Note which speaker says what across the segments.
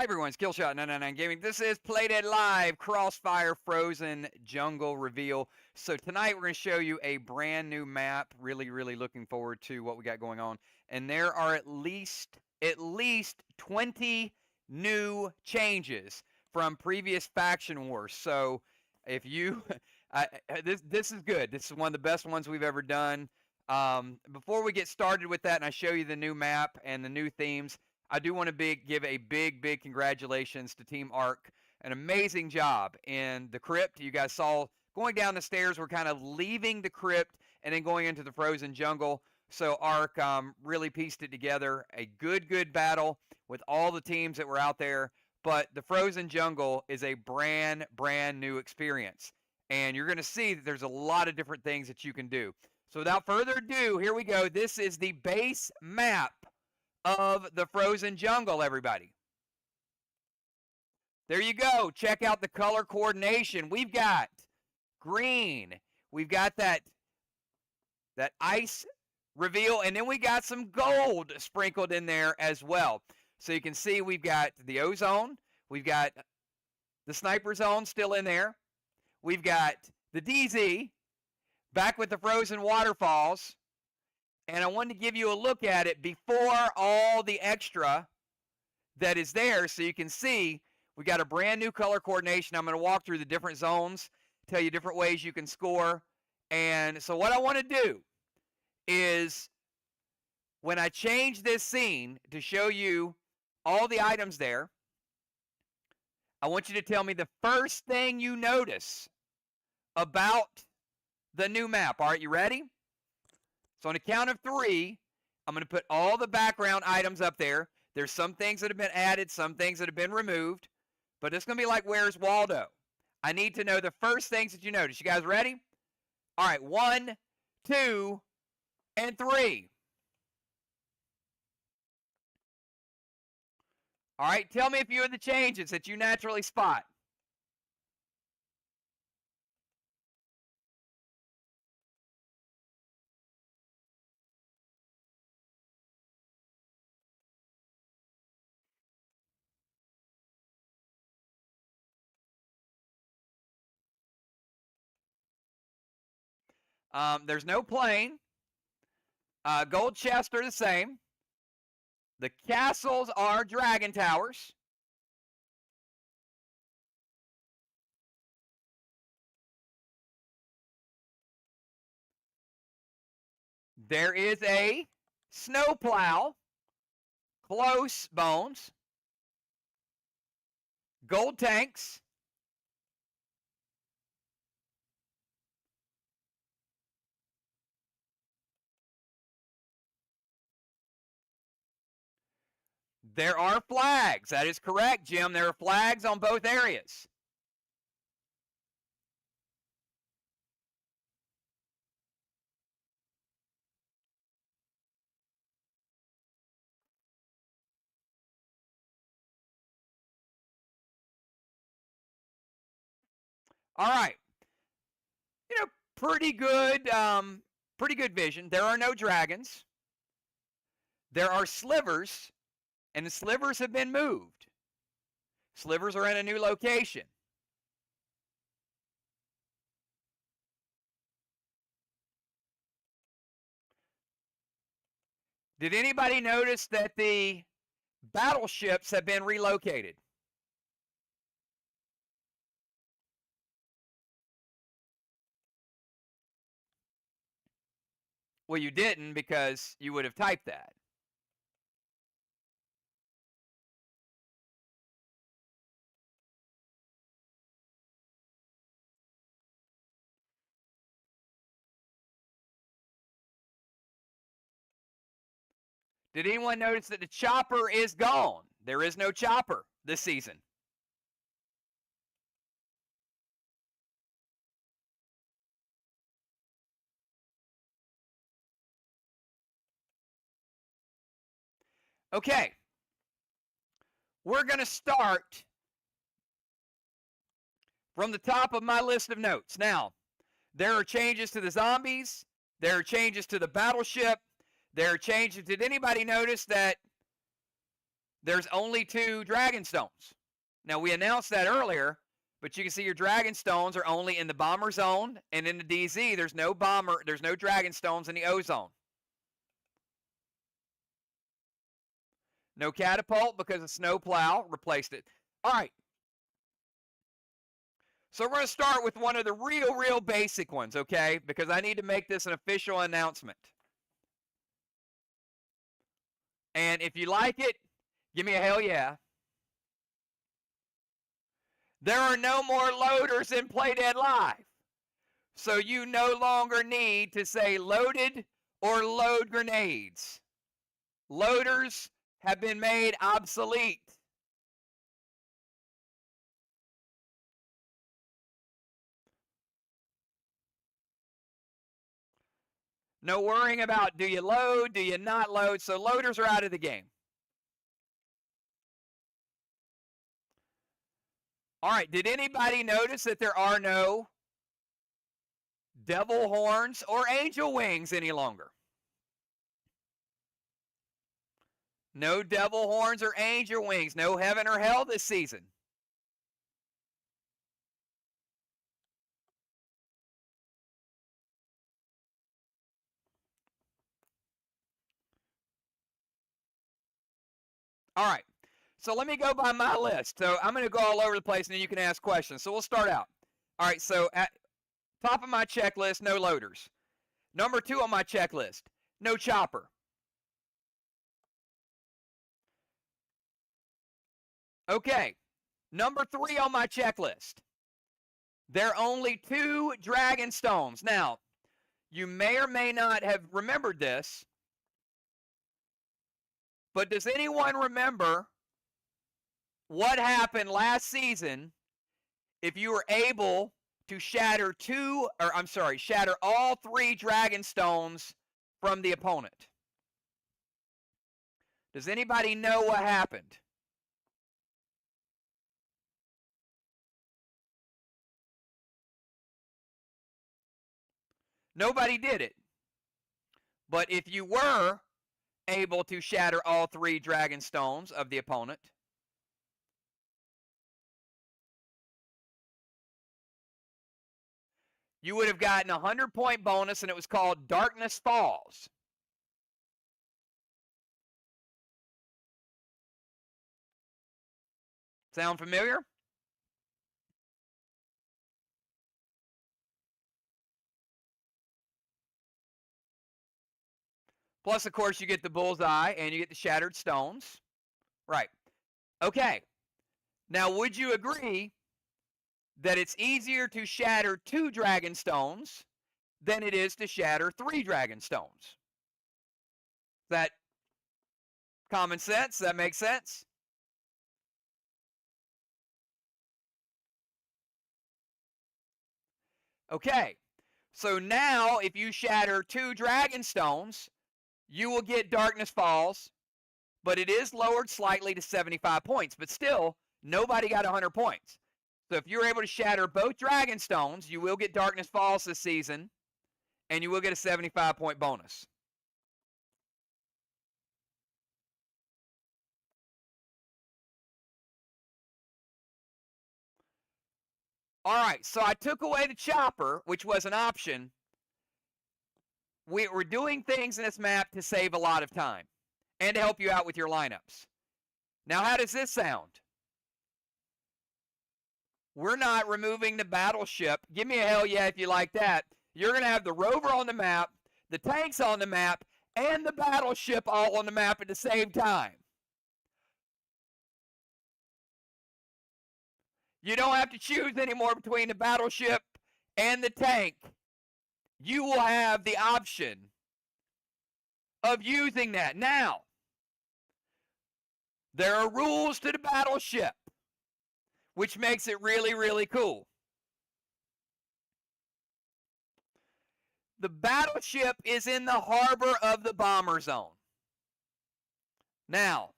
Speaker 1: everyone, Skillshot 999 Gaming. This is Playdead Live Crossfire Frozen Jungle Reveal. So tonight we're going to show you a brand new map. Really looking forward to what we got going on. And there are at least 20 new changes from previous faction wars. So if you this is good. This is one of the best ones we've ever done. Before we get started with that and I show you the new map and the new themes, I do want to give a big congratulations to Team Arc. An amazing job in the crypt. You guys saw going down the stairs, we're kind of leaving the crypt and then going into the frozen jungle. So Arc really pieced it together. A good battle with all the teams that were out there. But the frozen jungle is a brand new experience. And you're going to see that there's a lot of different things that you can do. So without further ado, here we go. This is the base map of the frozen jungle, everybody. There you go. Check out the color coordination. We've got green. We've got that ice reveal, and then we got some gold sprinkled in there as well. So you can see we've got the ozone. We've got the sniper zone still in there. We've got the DZ back with the frozen waterfalls. And I wanted to give you a look at it before all the extra that is there so you can see we got a brand new color coordination. I'm going to walk through the different zones, tell you different ways you can score. And so what I want to do is when I change this scene to show you all the items there, I want you to tell me the first thing you notice about the new map. All right, you ready? So on the count of 3, I'm going to put all the background items up there. There's some things that have been added, some things that have been removed. But it's going to be like Where's Waldo? I need to know the first things that you notice. You guys ready? All right, 1, 2, and 3. All right, tell me a few of the changes that you naturally spot. There's no plane. Gold chests are the same. The castles are dragon towers. There is a snowplow. Close bones. Gold tanks. There are flags. That is correct, Jim. There are flags on both areas. All right. You know, pretty good vision. There are no dragons. There are slivers. And the slivers have been moved. Slivers are in a new location. Did anybody notice that the battleships have been relocated? Well, you didn't because you would have typed that. Did anyone notice that the chopper is gone? There is no chopper this season. Okay. We're going to start from the top of my list of notes. Now, there are changes to the zombies. There are changes to the battleship. There are changes. Did anybody notice that there's only 2 Dragon Stones. Now, we announced that earlier, but you can see your Dragon Stones are only in the Bomber Zone, and in the DZ, there's no Dragon Stones in the O Zone. No Catapult because of Snowplow replaced it. All right. So we're going to start with one of the real basic ones, okay? Because I need to make this an official announcement. And if you like it, give me a hell yeah. There are no more loaders in Playdead Live. So you no longer need to say loaded or load grenades. Loaders have been made obsolete. No worrying about do you load, do you not load. So loaders are out of the game. All right, did anybody notice that there are no devil horns or angel wings any longer? No devil horns or angel wings. No heaven or hell this season. All right. So let me go by my list. So I'm going to go all over the place and then you can ask questions. So we'll start out. All right. So at top of my checklist, no loaders. Number 2 on my checklist, no chopper. Okay. Number 3 on my checklist, there are only 2 Dragon Stones. Now, you may or may not have remembered this, but does anyone remember what happened last season if you were able to shatter all 3 Dragon Stones from the opponent? Does anybody know what happened? Nobody did it. But if you were able to shatter all 3 Dragon Stones of the opponent, you would have gotten a 100-point bonus, and it was called Darkness Falls. Sound familiar? Plus, of course, you get the bullseye and you get the shattered stones. Right. Okay. Now, would you agree that it's easier to shatter 2 Dragon Stones than it is to shatter 3 Dragon Stones? Is that common sense? Does that make sense? Okay. So now, if you shatter 2 Dragon Stones, you will get Darkness Falls, but it is lowered slightly to 75 points. But still, nobody got 100 points. So if you're able to shatter both Dragon Stones, you will get Darkness Falls this season, and you will get a 75-point bonus. All right, so I took away the chopper, which was an option. We're doing things in this map to save a lot of time and to help you out with your lineups. Now, how does this sound? We're not removing the battleship. Give me a hell yeah if you like that. You're going to have the rover on the map, the tanks on the map, and the battleship all on the map at the same time. You don't have to choose anymore between the battleship and the tank. You will have the option of using that. Now, there are rules to the battleship, which makes it really cool. The battleship is in the harbor of the bomber zone. Now,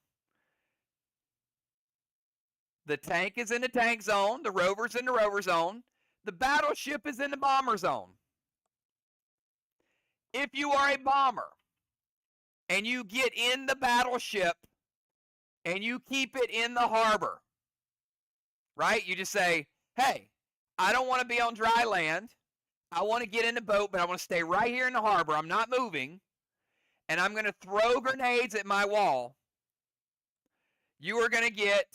Speaker 1: the tank is in the tank zone, the rover's in the rover zone, the battleship is in the bomber zone. If you are a bomber and you get in the battleship and you keep it in the harbor, right? You just say, hey, I don't want to be on dry land. I want to get in the boat, but I want to stay right here in the harbor. I'm not moving, and I'm going to throw grenades at my wall. You are going to get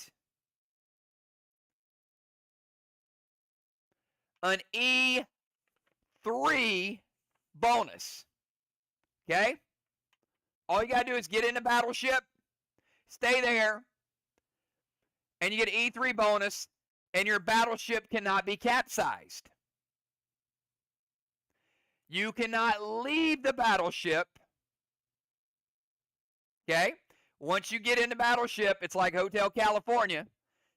Speaker 1: an E3 bonus. Okay? All you got to do is get in the battleship, stay there, and you get an E3 bonus, and your battleship cannot be capsized. You cannot leave the battleship. Okay? Once you get in the battleship, it's like Hotel California.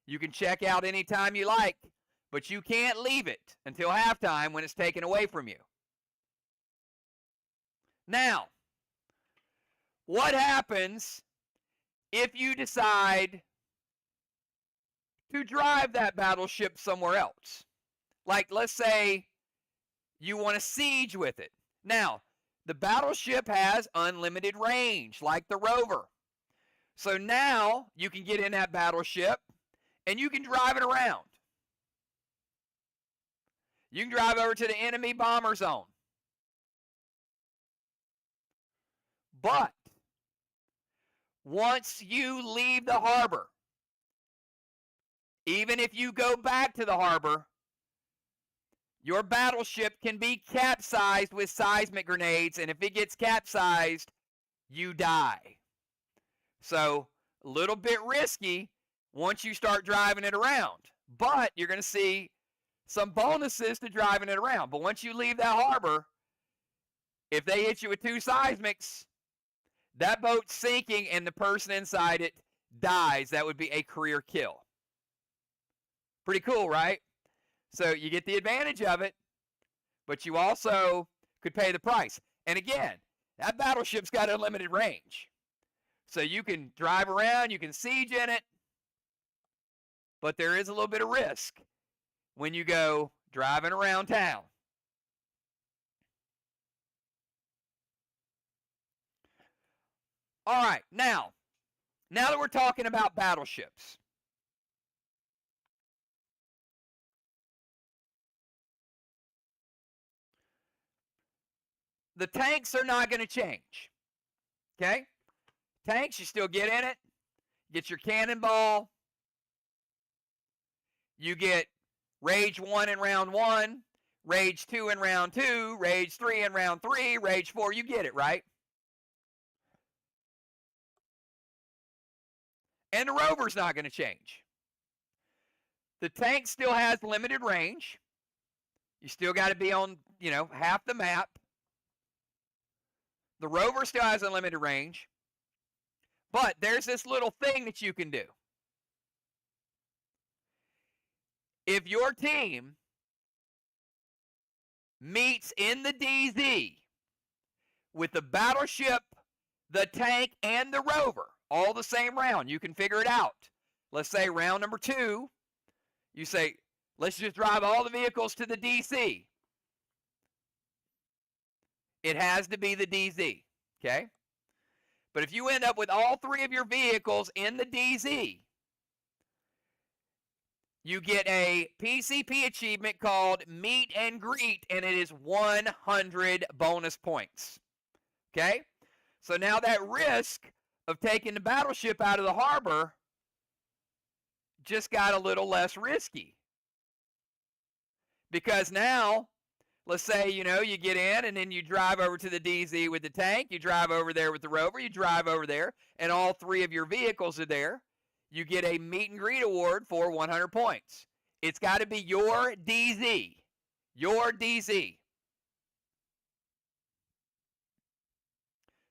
Speaker 1: You can check out anytime you like, but you can't leave it until halftime when it's taken away from you. Now, what happens if you decide to drive that battleship somewhere else? Like, let's say you want to siege with it. Now, the battleship has unlimited range, like the rover. So now you can get in that battleship and you can drive it around. You can drive over to the enemy bomber zone. But once you leave the harbor, even if you go back to the harbor, your battleship can be capsized with seismic grenades, and if it gets capsized, you die. So, a little bit risky once you start driving it around. But you're going to see some bonuses to driving it around. But once you leave that harbor, if they hit you with 2 seismics, that boat's sinking and the person inside it dies. That would be a career kill. Pretty cool, right? So you get the advantage of it, but you also could pay the price. And again, that battleship's got unlimited range. So you can drive around, you can siege in it, but there is a little bit of risk when you go driving around town. All right, now that we're talking about battleships, the tanks are not going to change. Okay? Tanks, you still get in it. Get your cannonball. You get Rage 1 in round 1, Rage 2 in round 2, Rage 3 in round 3, Rage 4. You get it, right? And the rover's not going to change. The tank still has limited range. You still got to be on, half the map. The rover still has unlimited range. But there's this little thing that you can do. If your team meets in the DZ with the battleship, the tank, and the rover, all the same round, you can figure it out. Let's say round number 2, you say, let's just drive all the vehicles to the DC. It has to be the DZ, okay? But if you end up with all 3 of your vehicles in the DZ, you get a PCP achievement called Meet and Greet, and it is 100 bonus points. Okay? So now that risk of taking the battleship out of the harbor just got a little less risky. Because now, let's say, you get in and then you drive over to the DZ with the tank, you drive over there with the rover, you drive over there, and all 3 of your vehicles are there. You get a meet and greet award for 100 points. It's got to be your DZ. Your DZ.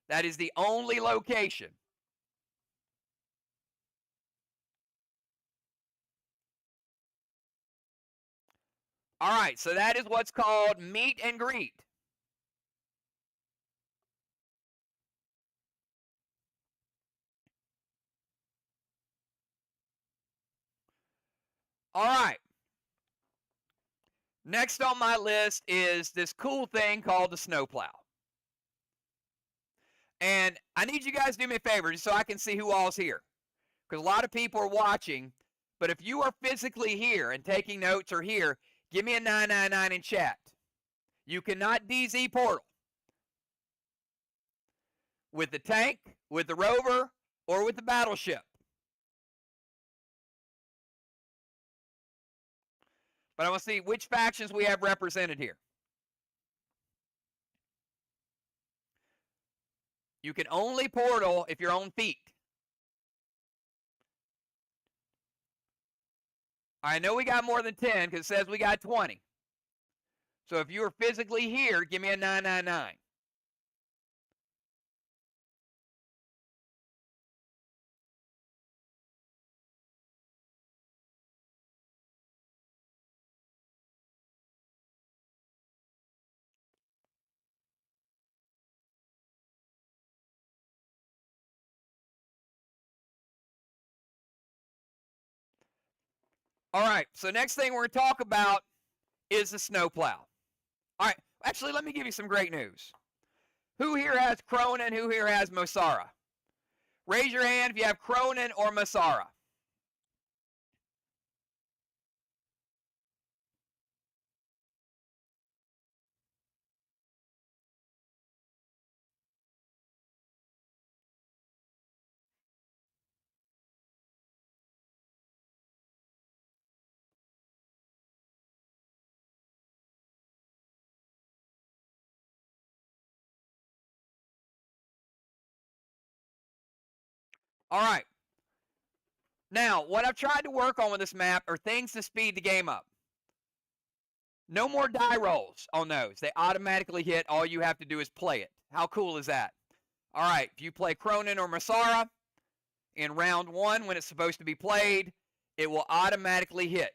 Speaker 1: That is the only location. All right, so that is what's called meet and greet. All right. Next on my list is this cool thing called the snowplow. And I need you guys to do me a favor just so I can see who all's here. because a lot of people are watching. But if you are physically here and taking notes or here, give me a 999 in chat. You cannot DZ portal with the tank, with the rover, or with the battleship. But I want to see which factions we have represented here. You can only portal if you're on feet. I know we got more than 10 because it says we got 20. So if you are physically here, give me a 999. All right, so next thing we're going to talk about is the snowplow. All right, actually, let me give you some great news. Who here has Cronin? Who here has Mosara? Raise your hand if you have Cronin or Mosara. All right. Now, what I've tried to work on with this map are things to speed the game up. No more die rolls on those. They automatically hit. All you have to do is play it. How cool is that? All right, if you play Cronin or Mosara in round 1 when it's supposed to be played, it will automatically hit.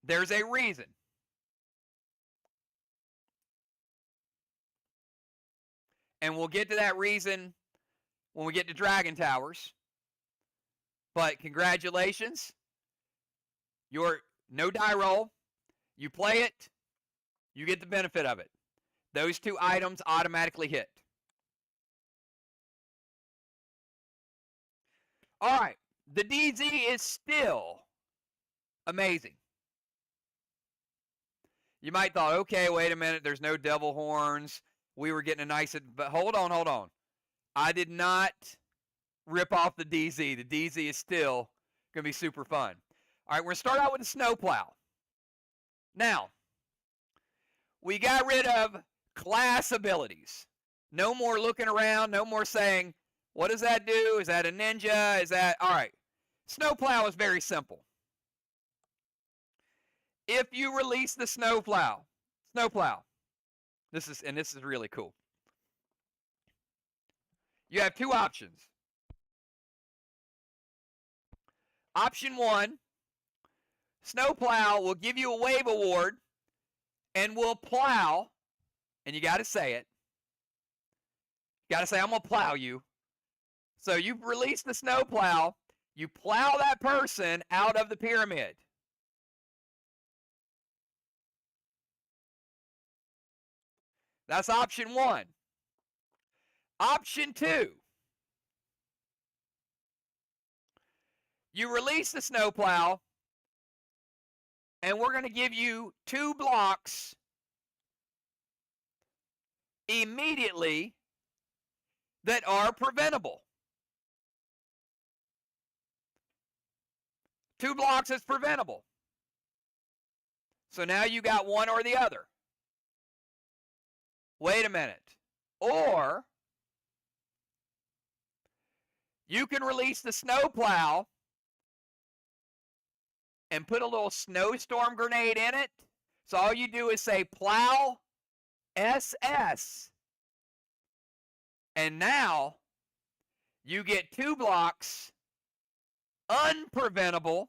Speaker 1: There's a reason. And we'll get to that reason when we get to Dragon Towers. But congratulations. Your no die roll. You play it. You get the benefit of it. Those 2 items automatically hit. All right. The DZ is still amazing. You might thought, okay, wait a minute. There's no devil horns. We were getting a nice, but hold on. I did not rip off the DZ. The DZ is still going to be super fun. All right, we're going to start out with the snowplow. Now, we got rid of class abilities. No more looking around. No more saying, what does that do? Is that a ninja? Is that, all right. Snowplow is very simple. If you release the snowplow, this is really cool. You have 2 options. Option 1, snowplow will give you a wave award and will plow, and you got to say it. You got to say, I'm going to plow you. So you release the snowplow, you plow that person out of the pyramid. That's option 1. Option 2. You release the snowplow, and we're going to give you 2 blocks immediately that are preventable. 2 blocks is preventable. So now you got one or the other. Wait a minute. Or you can release the snowplow and put a little snowstorm grenade in it. So all you do is say plow SS. And now you get 2 blocks unpreventable.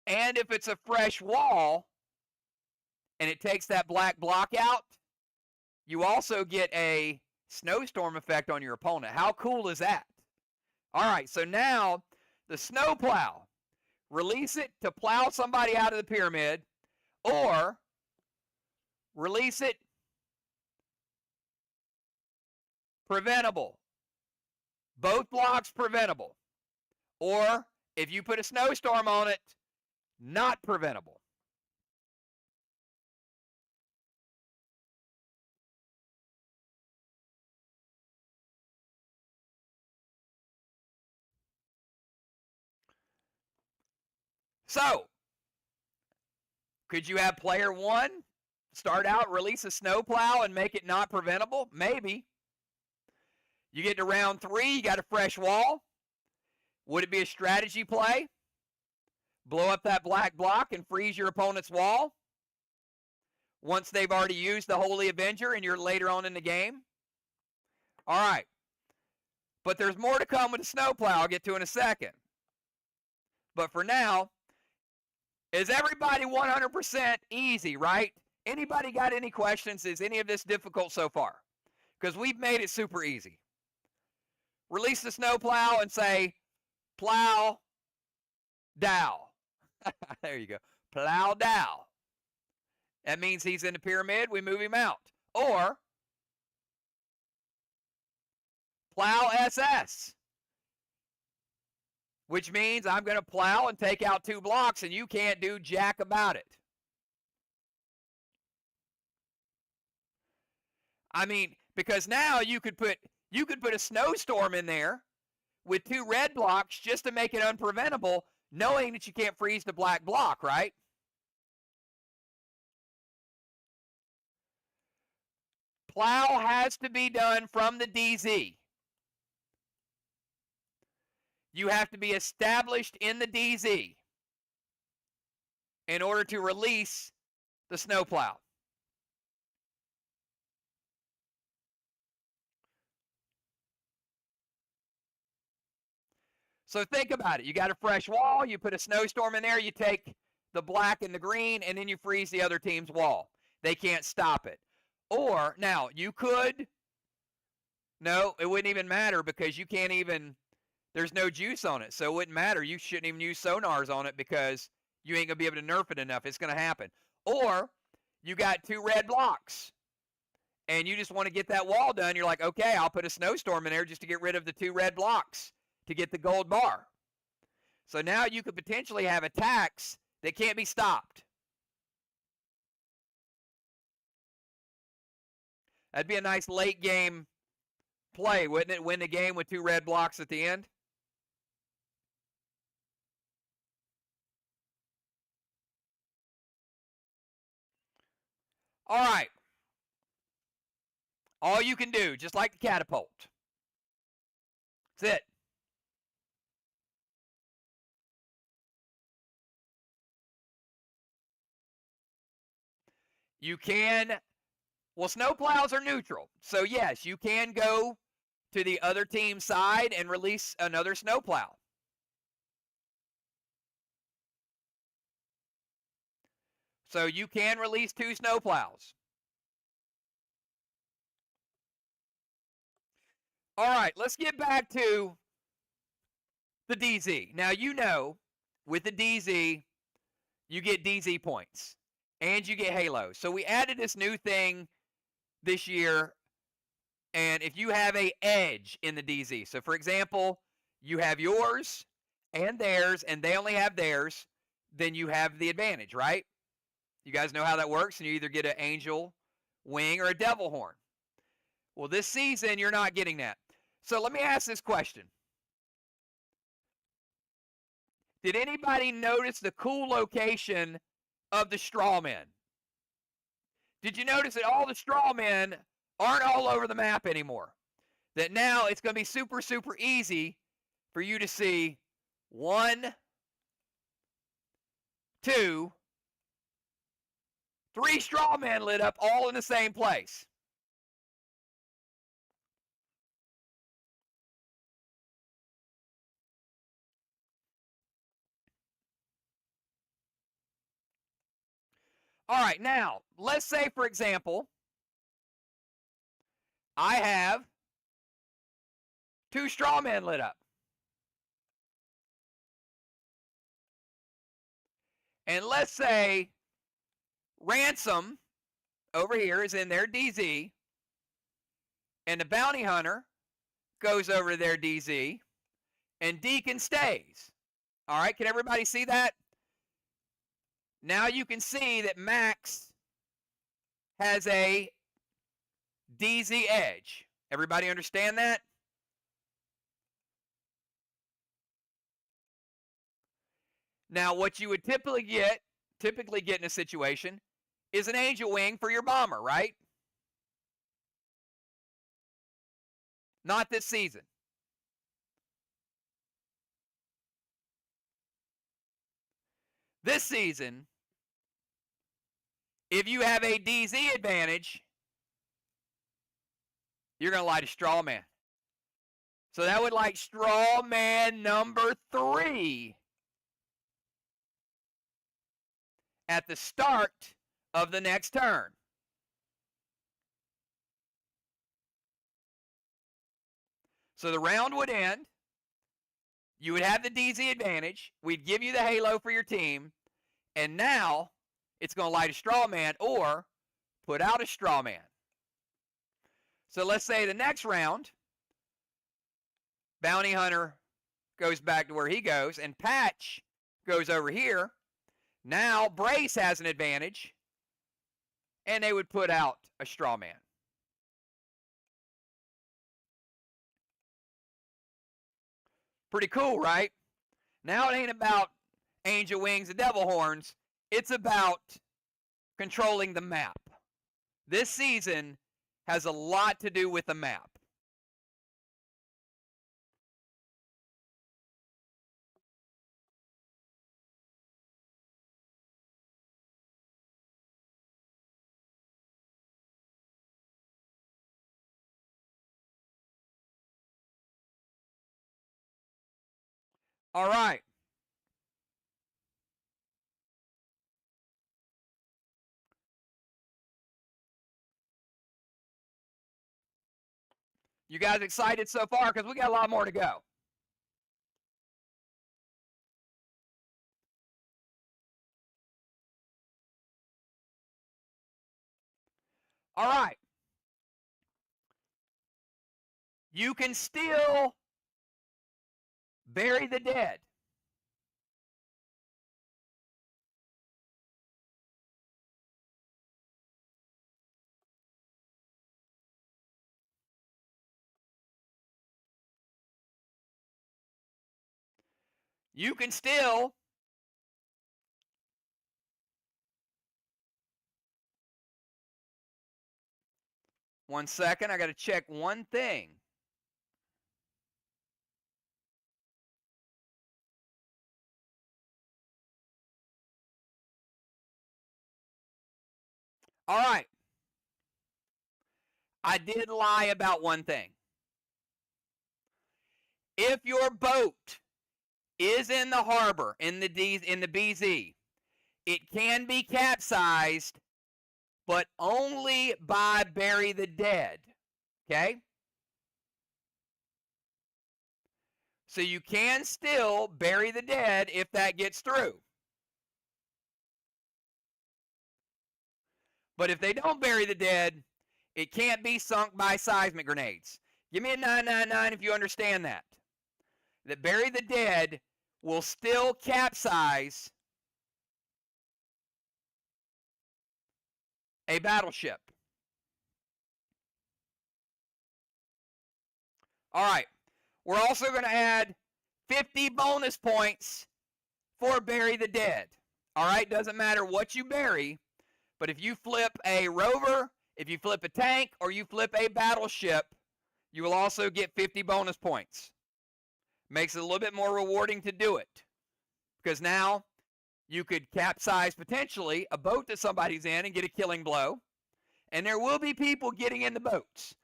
Speaker 1: And if it's a fresh wall and it takes that black block out, you also get a snowstorm effect on your opponent. How cool is that? All right, so now the snowplow. Release it to plow somebody out of the pyramid, or release it preventable. Both blocks preventable. Or if you put a snowstorm on it, not preventable. So, could you have player 1 start out, release a snowplow, and make it not preventable? Maybe. You get to round 3, you got a fresh wall. Would it be a strategy play? Blow up that black block and freeze your opponent's wall once they've already used the Holy Avenger and you're later on in the game? All right. But there's more to come with the snowplow I'll get to in a second. But for now, is everybody 100% easy, right? Anybody got any questions? Is any of this difficult so far? Because we've made it super easy. Release the snowplow and say, plow dow. There you go. Plow dow. That means he's in the pyramid. We move him out. Or plow SS, which means I'm going to plow and take out 2 blocks, and you can't do jack about it. I mean, because now you could put a snowstorm in there with 2 red blocks just to make it unpreventable, knowing that you can't freeze the black block, right? Plow has to be done from the DZ. You have to be established in the DZ in order to release the snowplow. So think about it. You got a fresh wall, you put a snowstorm in there, you take the black and the green, and then you freeze the other team's wall. They can't stop it. Or, now, you could, no, it wouldn't even matter because you can't even, there's no juice on it, so it wouldn't matter. You shouldn't even use sonars on it because you ain't going to be able to nerf it enough. It's going to happen. Or, you got 2 red blocks, and you just want to get that wall done. You're like, okay, I'll put a snowstorm in there just to get rid of the 2 red blocks to get the gold bar. So now you could potentially have attacks that can't be stopped. That'd be a nice late game play, wouldn't it? Win the game with 2 red blocks at the end. All right. All you can do, just like the catapult. That's it. You can, well, snowplows are neutral. So, yes, you can go to the other team's side and release another snowplow. So, you can release 2 snowplows. All right, let's get back to the DZ. Now, you know, with the DZ, you get DZ points. And you get Halo. So we added this new thing this year. And if you have a edge in the DZ, so for example, you have yours and theirs, and they only have theirs, then you have the advantage, right? You guys know how that works, and you either get an angel wing or a devil horn. Well, this season, you're not getting that. So let me ask this question. Did anybody notice the cool location of the straw men? Did you notice that all the straw men aren't all over the map anymore? That now it's going to be super, super easy for you to see 1, 2, 3 straw men lit up all in the same place. All right, now, let's say, for example, I have 2 straw men lit up. And let's say Ransom over here is in their DZ, and the bounty hunter goes over to their DZ, and Deacon stays. All right, can everybody see that? Now you can see that Max has a DZ edge. Everybody understand that? Now, what you would typically get in a situation is an angel wing for your bomber, right? Not this season. This season, if you have a DZ advantage, you're going to light a straw man. So that would like straw man number 3 at the start of the next turn. So the round would end. You would have the DZ advantage. We'd give you the halo for your team. And now it's going to light a straw man or put out a straw man. So let's say the next round, Bounty Hunter goes back to where he goes, and Patch goes over here. Now Brace has an advantage, and they would put out a straw man. Pretty cool, right? Now it ain't about angel wings and devil horns. It's about controlling the map. This season has a lot to do with the map. All right. You guys excited so far? Because we got a lot more to go. All right. You can still bury the dead. You can still one second, I got to check one thing. All right. I did lie about one thing. If your boat is in the harbor, in the BZ, it can be capsized, but only by bury the dead. Okay? So you can still bury the dead if that gets through. But if they don't bury the dead, it can't be sunk by seismic grenades. Give me a 999 if you understand that. That bury the dead will still capsize a battleship. All right. We're also going to add 50 bonus points for bury the dead. All right. Doesn't matter what you bury, but if you flip a rover, if you flip a tank, or you flip a battleship, you will also get 50 bonus points. Makes it a little bit more rewarding to do it. Because now you could capsize potentially a boat that somebody's in and get a killing blow. And there will be people getting in the boats.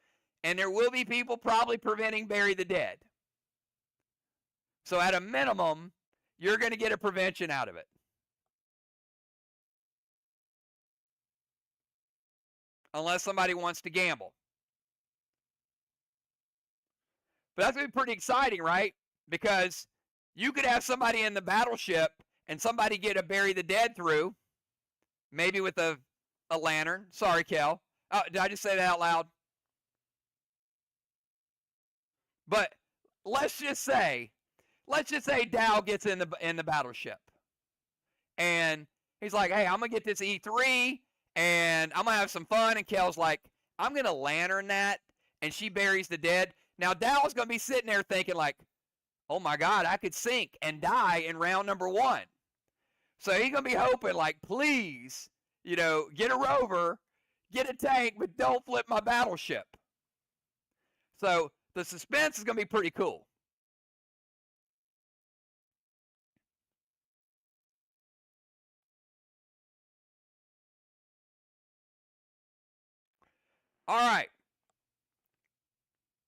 Speaker 1: And there will be people probably preventing bury the dead. So at a minimum, you're going to get a prevention out of it. Unless somebody wants to gamble. But that's going to be pretty exciting, right? Because you could have somebody in the battleship and somebody get a bury the dead through, maybe with a lantern. Sorry, Kel. Oh, did I just say that out loud? But let's just say Dow gets in the battleship, and he's like, "Hey, I'm gonna get this E3, and I'm gonna have some fun." And Kel's like, "I'm gonna lantern that," and she buries the dead. Now Dow's gonna be sitting there thinking like, "Oh my God, I could sink and die in round number 1." So he's gonna be hoping like, "Please, get a rover, get a tank, but don't flip my battleship." So the suspense is going to be pretty cool. All right.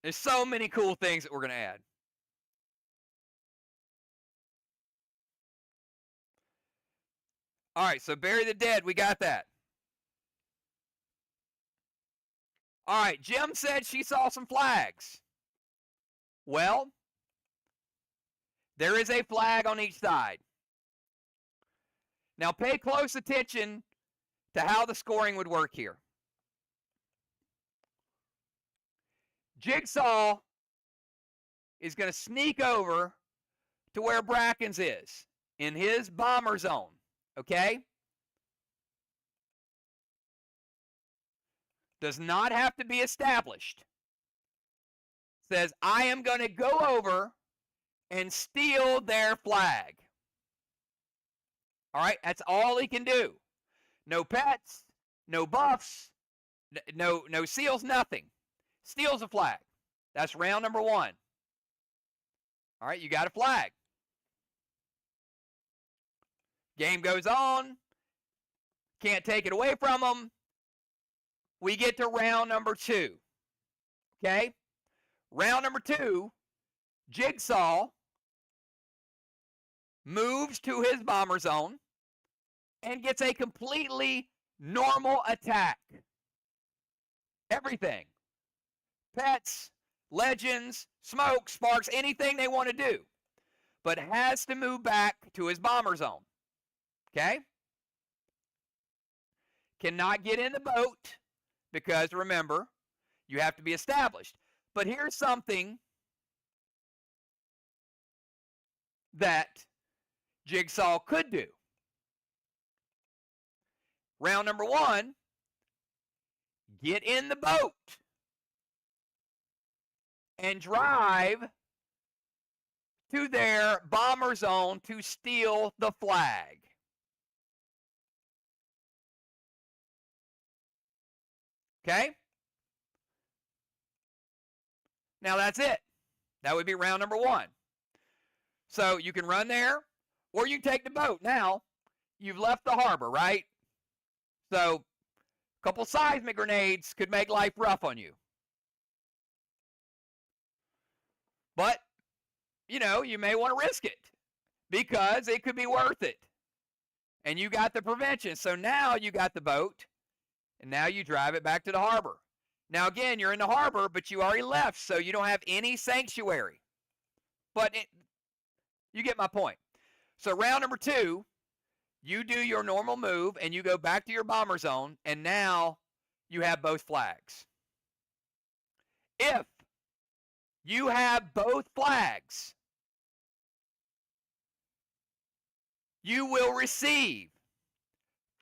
Speaker 1: There's so many cool things that we're going to add. All right, so bury the dead, we got that. All right, Jim said she saw some flags. Well, there is a flag on each side. Now pay close attention to how the scoring would work here. Jigsaw is going to sneak over to where Brackens is in his bomber zone, okay? Does not have to be established. Says, I am going to go over and steal their flag. All right, that's all he can do. No pets, no buffs, no seals, nothing. Steals a flag. That's round number 1. All right, you got a flag. Game goes on. Can't take it away from them. We get to round number 2. Okay? Round number 2, Jigsaw moves to his bomber zone and gets a completely normal attack. Everything. Pets, legends, smoke, sparks, anything they want to do. But has to move back to his bomber zone. Okay? Cannot get in the boat because, remember, you have to be established. But here's something that Jigsaw could do. Round number 1, get in the boat and drive to their bomber zone to steal the flag. Okay? Now that's it. That would be round number 1. So you can run there, or you can take the boat. Now, you've left the harbor, right? So a couple seismic grenades could make life rough on you. But, you may want to risk it because it could be worth it. And you got the prevention. So now you got the boat, and now you drive it back to the harbor. Now, again, you're in the harbor, but you already left, so you don't have any sanctuary. But you get my point. So round number 2, you do your normal move, and you go back to your bomber zone, and now you have both flags. If you have both flags, you will receive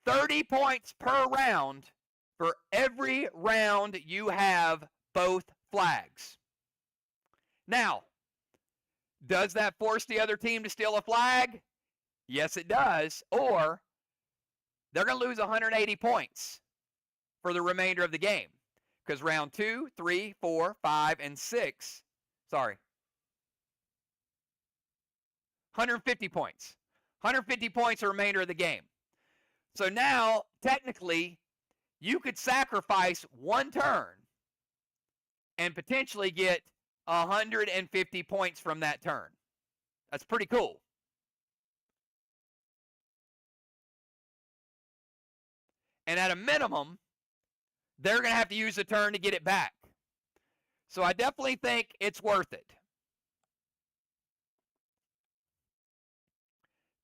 Speaker 1: 30 points per round for every round you have both flags. Now, does that force the other team to steal a flag? Yes, it does. Or they're going to lose 180 points for the remainder of the game. Because round 2, 3, 4, 5, and 6, 150 points. 150 points the remainder of the game. So now, technically, you could sacrifice one turn and potentially get 150 points from that turn. That's pretty cool. And at a minimum, they're going to have to use a turn to get it back. So I definitely think it's worth it.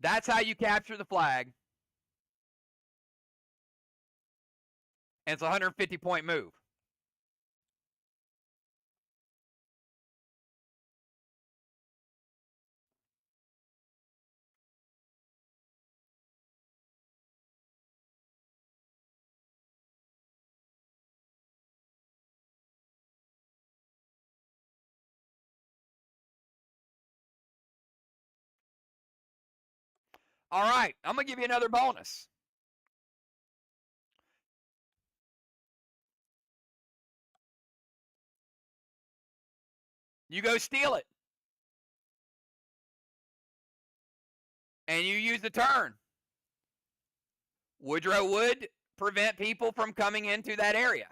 Speaker 1: That's how you capture the flag. And it's a 150-point move. All right, I'm going to give you another bonus. You go steal it. And you use the turn. Woodrow would prevent people from coming into that area.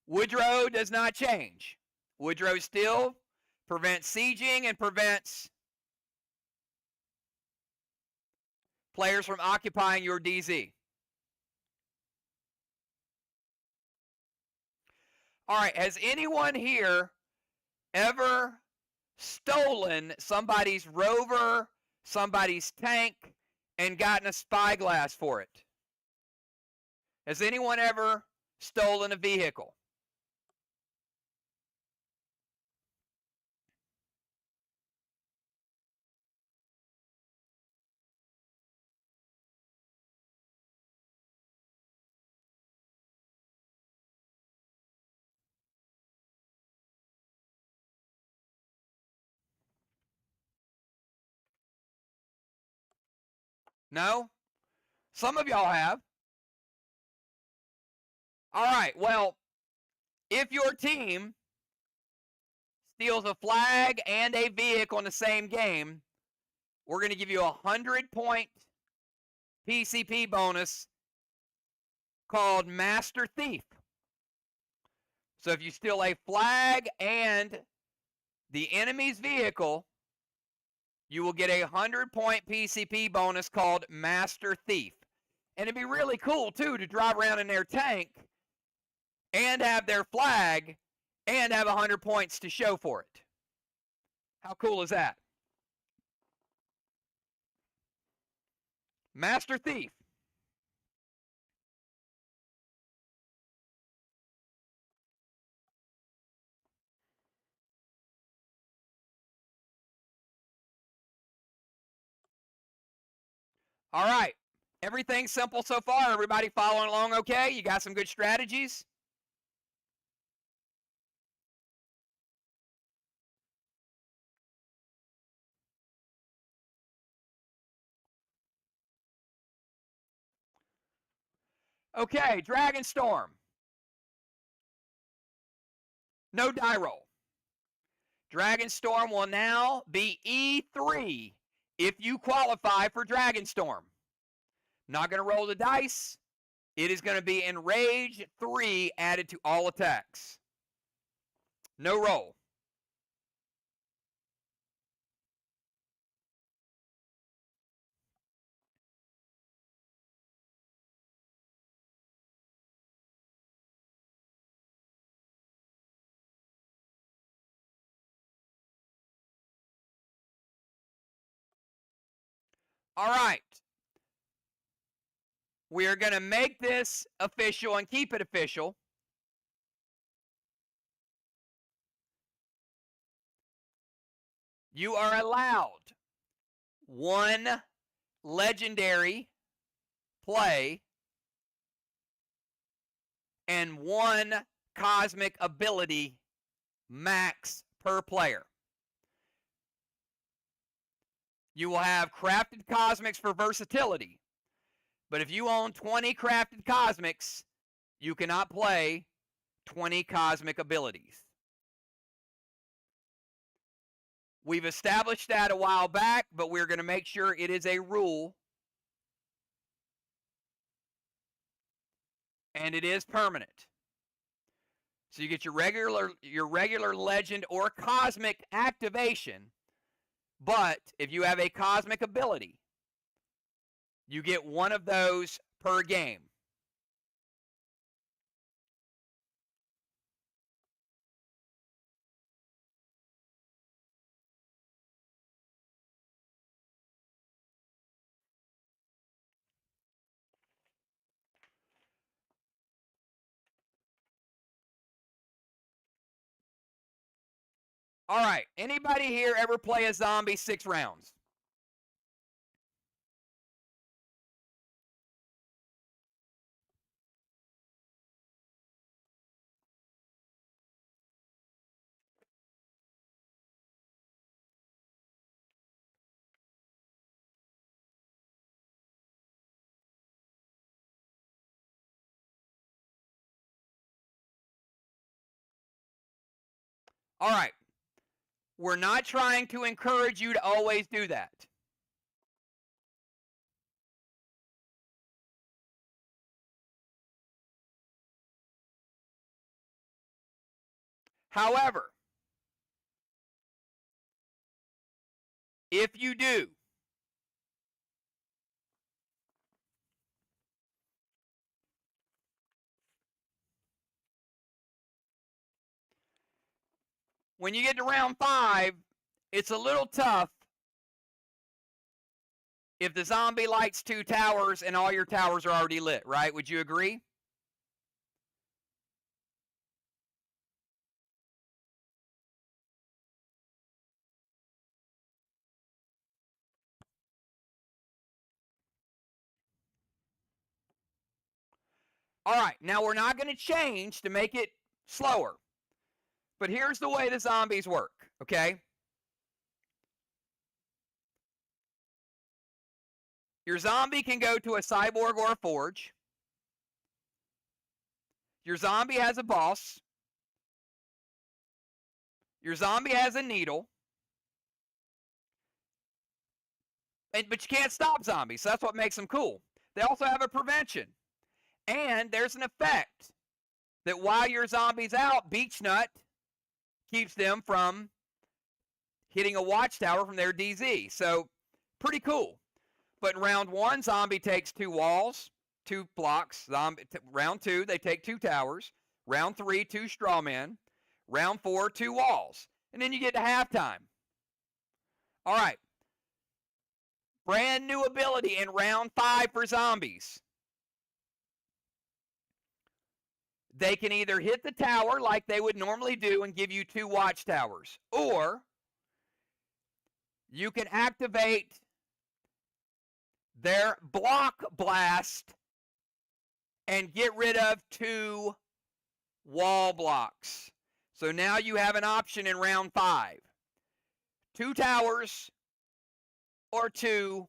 Speaker 1: Woodrow does not change. Woodrow still prevents sieging and prevents players from occupying your DZ. All right, has anyone here ever stolen somebody's rover, somebody's tank, and gotten a spyglass for it? Has anyone ever stolen a vehicle? No? Some of y'all have. All right, well, if your team steals a flag and a vehicle in the same game, we're going to give you a 100-point PCP bonus called Master Thief. So if you steal a flag and the enemy's vehicle, you will get a 100-point PCP bonus called Master Thief. And it'd be really cool, too, to drive around in their tank and have their flag and have 100 points to show for it. How cool is that? Master Thief. All right. Everything's simple so far. Everybody following along okay? You got some good strategies? Okay, Dragon Storm. No die roll. Dragon Storm will now be E3 if you qualify for Dragon Storm. Not going to roll the dice. It is going to be Enrage 3 added to all attacks. No roll. All right. We are going to make this official and keep it official. You are allowed one legendary play and one cosmic ability max per player. You will have crafted cosmics for versatility, but if you own 20 crafted cosmics, you cannot play 20 cosmic abilities. We've established that a while back, but we're going to make sure it is a rule. And it is permanent. So you get your regular legend or cosmic activation, but if you have a cosmic ability, you get one of those per game. All right. Anybody here ever play a zombie 6 rounds? All right. We're not trying to encourage you to always do that. However, if you do, when you get to round 5, it's a little tough if the zombie lights 2 towers and all your towers are already lit, right? Would you agree? All right, now we're not going to change to make it slower. But here's the way the zombies work, okay? Your zombie can go to a cyborg or a forge. Your zombie has a boss. Your zombie has a needle. But you can't stop zombies, so that's what makes them cool. They also have a prevention. And there's an effect that while your zombie's out, Beech Nut keeps them from hitting a watchtower from their DZ. So pretty cool. But in round 1, zombie takes 2 walls, 2 blocks. Round 2, they take 2 towers. Round 3, 2 straw men. Round 4, 2 walls. And then you get to halftime. All right. Brand new ability in round 5 for zombies. They can either hit the tower like they would normally do and give you 2 watchtowers, or you can activate their block blast and get rid of 2 wall blocks. So now you have an option in round 5. 2 towers or 2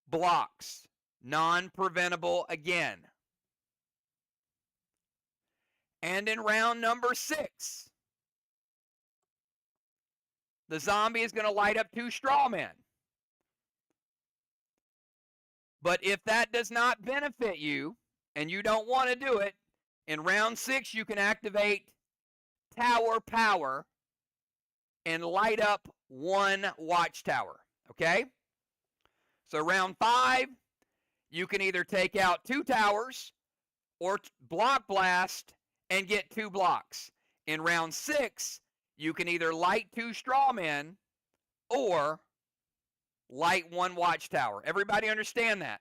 Speaker 1: blocks. Non-preventable again. And in round number 6, the zombie is going to light up 2 straw men. But if that does not benefit you and you don't want to do it, in round 6 you can activate tower power and light up 1 watchtower. Okay? So round 5, you can either take out 2 towers or block blast and get 2 blocks. In round 6, you can either light 2 straw men or light 1 watchtower. Everybody understand that?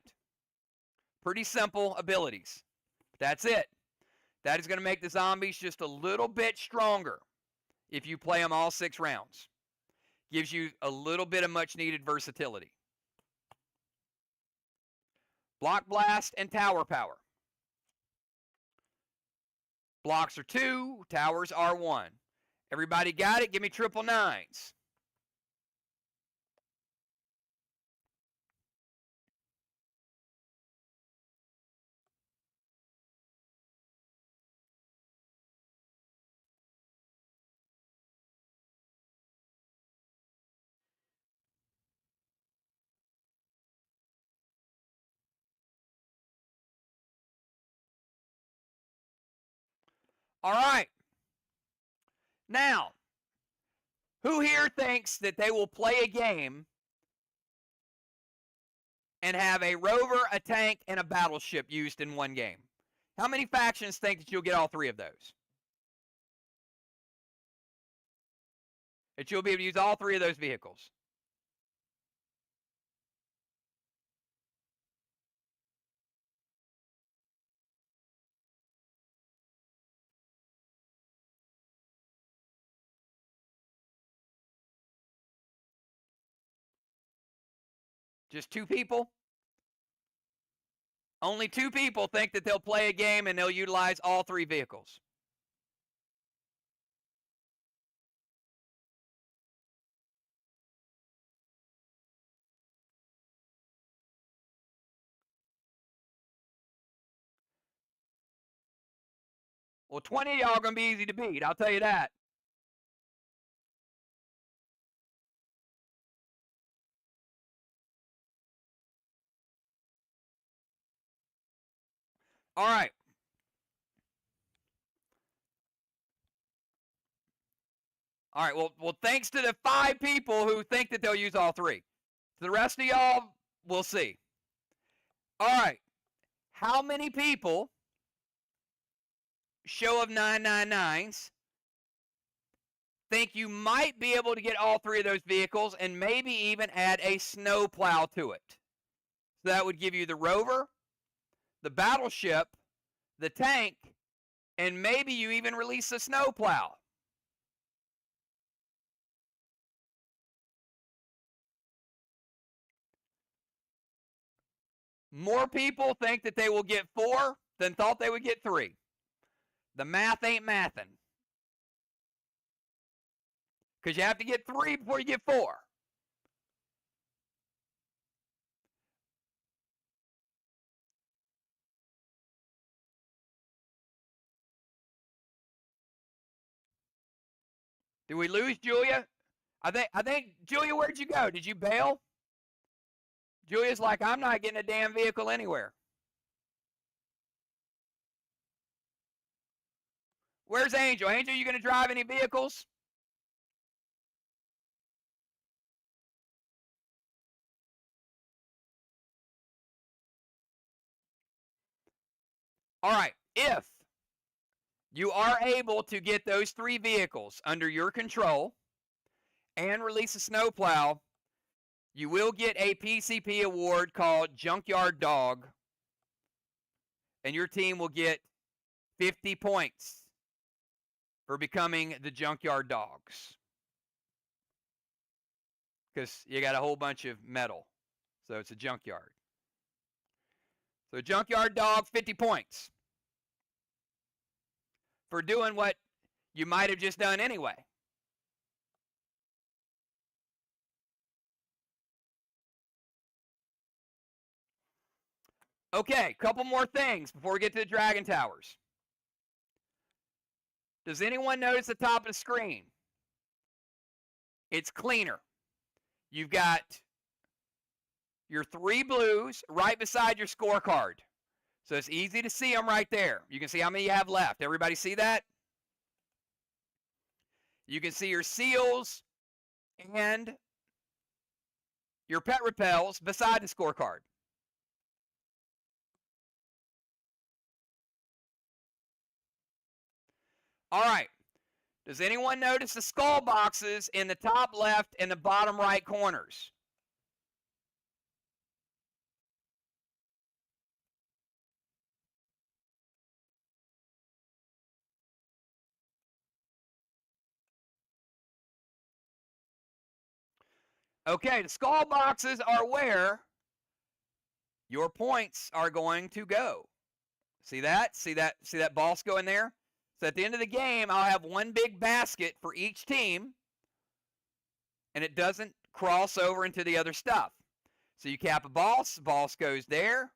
Speaker 1: Pretty simple abilities. That's it. That is going to make the zombies just a little bit stronger if you play them all 6 rounds. Gives you a little bit of much needed versatility. Block blast and tower power. Blocks are 2, towers are 1. Everybody got it? Give me triple nines. All right. Now, who here thinks that they will play a game and have a rover, a tank, and a battleship used in one game? How many factions think that you'll get all 3 of those? That you'll be able to use all 3 of those vehicles? Just 2 people? Only 2 people think that they'll play a game and they'll utilize all 3 vehicles. Well, 20 of y'all are going to be easy to beat, I'll tell you that. All right. All right, well, thanks to the 5 people who think that they'll use all 3. The rest of y'all, we'll see. All right. How many people, show of 999s, think you might be able to get all 3 of those vehicles and maybe even add a snowplow to it? So that would give you the rover, the battleship, the tank, and maybe you even release a snowplow. More people think that they will get 4 than thought they would get 3. The math ain't mathing. Because you have to get 3 before you get 4. Did we lose Julia? I think Julia, where'd you go? Did you bail? Julia's like, I'm not getting a damn vehicle anywhere. Where's Angel? Angel, you going to drive any vehicles? All right. If you are able to get those 3 vehicles under your control and release a snowplow, you will get a PCP award called Junkyard Dog, and your team will get 50 points for becoming the Junkyard Dogs. Because you got a whole bunch of metal, so it's a junkyard. So Junkyard Dog, 50 points for doing what you might have just done anyway. Okay, couple more things before we get to the Dragon Towers. Does anyone notice the top of the screen? It's cleaner. You've got your 3 blues right beside your scorecard. So it's easy to see them right there. You can see how many you have left. Everybody see that? You can see your seals and your pet repels beside the scorecard. All right. Does anyone notice the skull boxes in the top left and the bottom right corners? Okay, the skull boxes are where your points are going to go. See that? See that boss go in there? So at the end of the game, I'll have one big basket for each team, and it doesn't cross over into the other stuff. So you cap a boss, the boss goes there.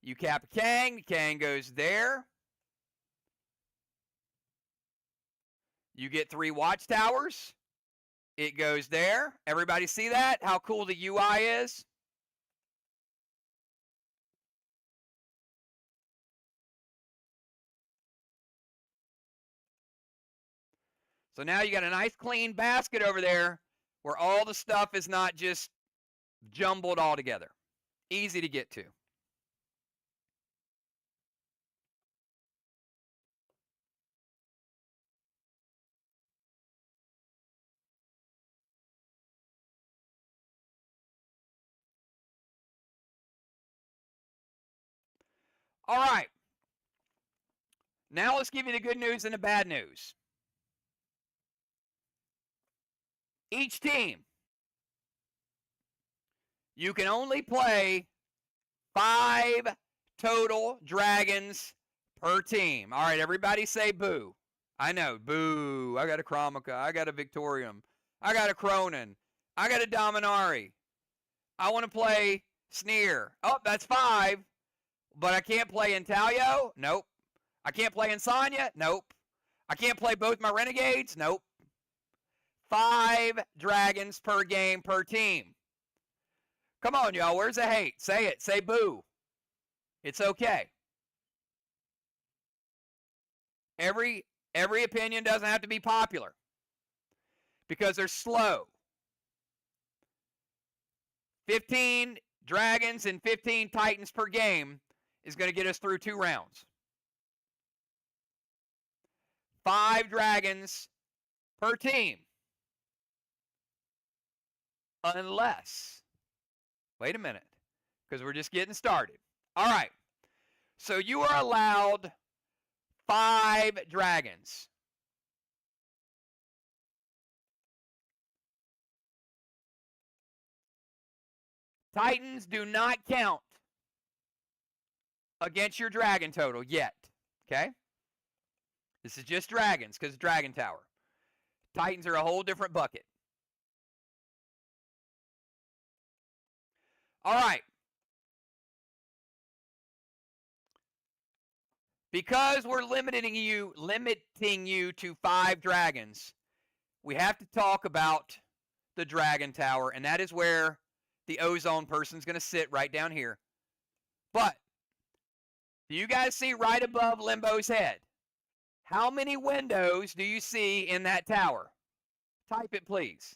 Speaker 1: You cap a Kang, the Kang goes there. You get 3 watchtowers. It goes there. Everybody see that? How cool the UI is? So now you got a nice clean basket over there where all the stuff is not just jumbled all together. Easy to get to. All right. Now let's give you the good news and the bad news. Each team, You can only play 5 total dragons per team. All right, everybody say boo. I know, boo. I got a Chromica. I got a Victorium. I got a Cronin. I got a Dominari. I want to play Sneer. Oh, that's 5. But I can't play Intalio? Nope. I can't play Insania? Nope. I can't play both my Renegades? Nope. 5 dragons per game per team. Come on, y'all. Where's the hate? Say it. Say boo. It's okay. Every opinion doesn't have to be popular because they're slow. 15 dragons and 15 titans per game is going to get us through 2 rounds. 5 dragons per team. Unless, wait a minute, because we're just getting started. All right, so you are allowed 5 dragons. Titans do not count against your dragon total yet, okay? This is just dragons because Dragon Tower. Titans are a whole different bucket. All right. Because we're limiting you to 5 dragons, we have to talk about the Dragon Tower, and that is where the ozone person's going to sit right down here. But do you guys see right above Limbo's head? How many windows do you see in that tower? Type it, please.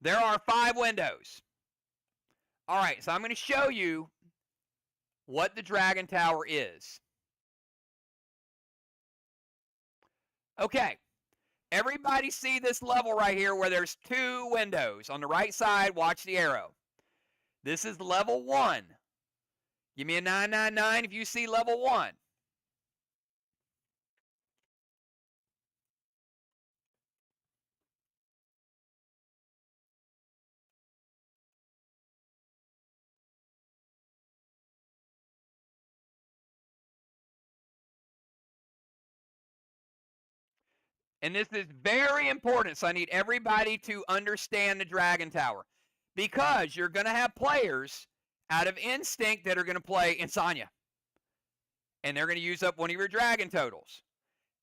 Speaker 1: There are 5 windows. All right, so I'm going to show you what the Dragon Tower is. Okay, everybody see this level right here where there's 2 windows. On the right side, watch the arrow. This is level 1. Give me a 999 if you see level 1. And this is very important, so I need everybody to understand the Dragon Tower. Because you're going to have players out of instinct that are going to play Insania. And they're going to use up one of your Dragon totals.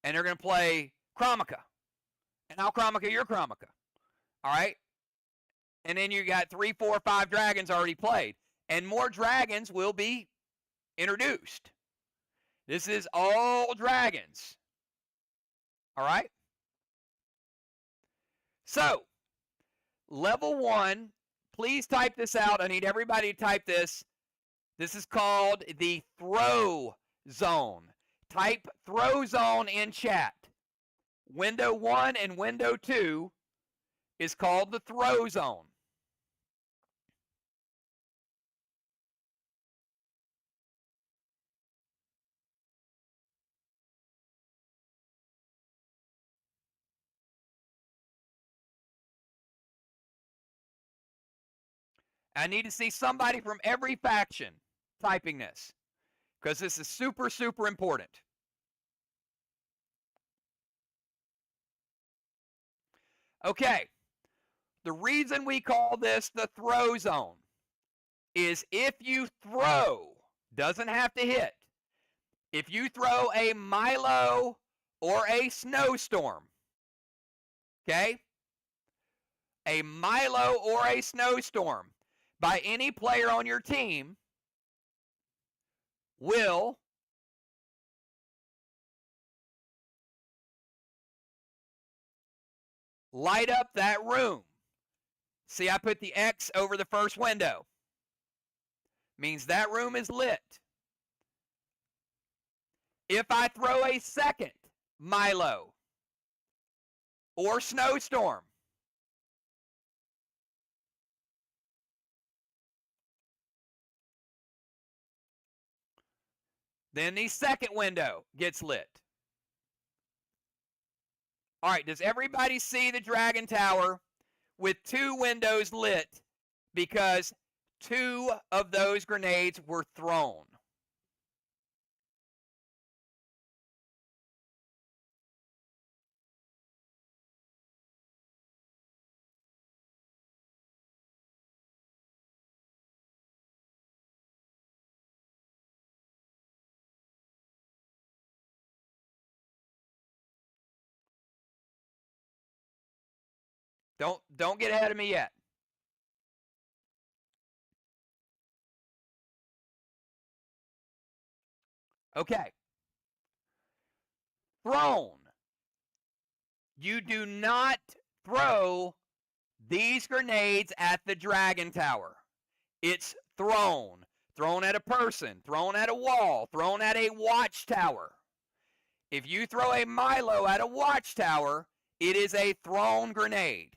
Speaker 1: And they're going to play Chromica. And I'll Chromica your Chromica. All right? And then you got 3, 4, 5 dragons already played. And more dragons will be introduced. This is all dragons. All right? So, level 1, please type this out. I need everybody to type this. This is called the throw zone. Type throw zone in chat. Window 1 and window 2 is called the throw zone. I need to see somebody from every faction typing this because this is super, super important. Okay, the reason we call this the throw zone is if you throw, doesn't have to hit, if you throw a Milo or a Snowstorm, okay, a Milo or a Snowstorm by any player on your team will light up that room. See, I put the X over the first window. Means that room is lit. If I throw a second Milo or Snowstorm, Then the second window gets lit. All right, does everybody see the Dragon Tower with 2 windows lit because 2 of those grenades were thrown? Don't get ahead of me yet. Okay. Thrown. You do not throw these grenades at the Dragon Tower. It's thrown. Thrown at a person, thrown at a wall, thrown at a watchtower. If you throw a Milo at a watchtower, it is a thrown grenade.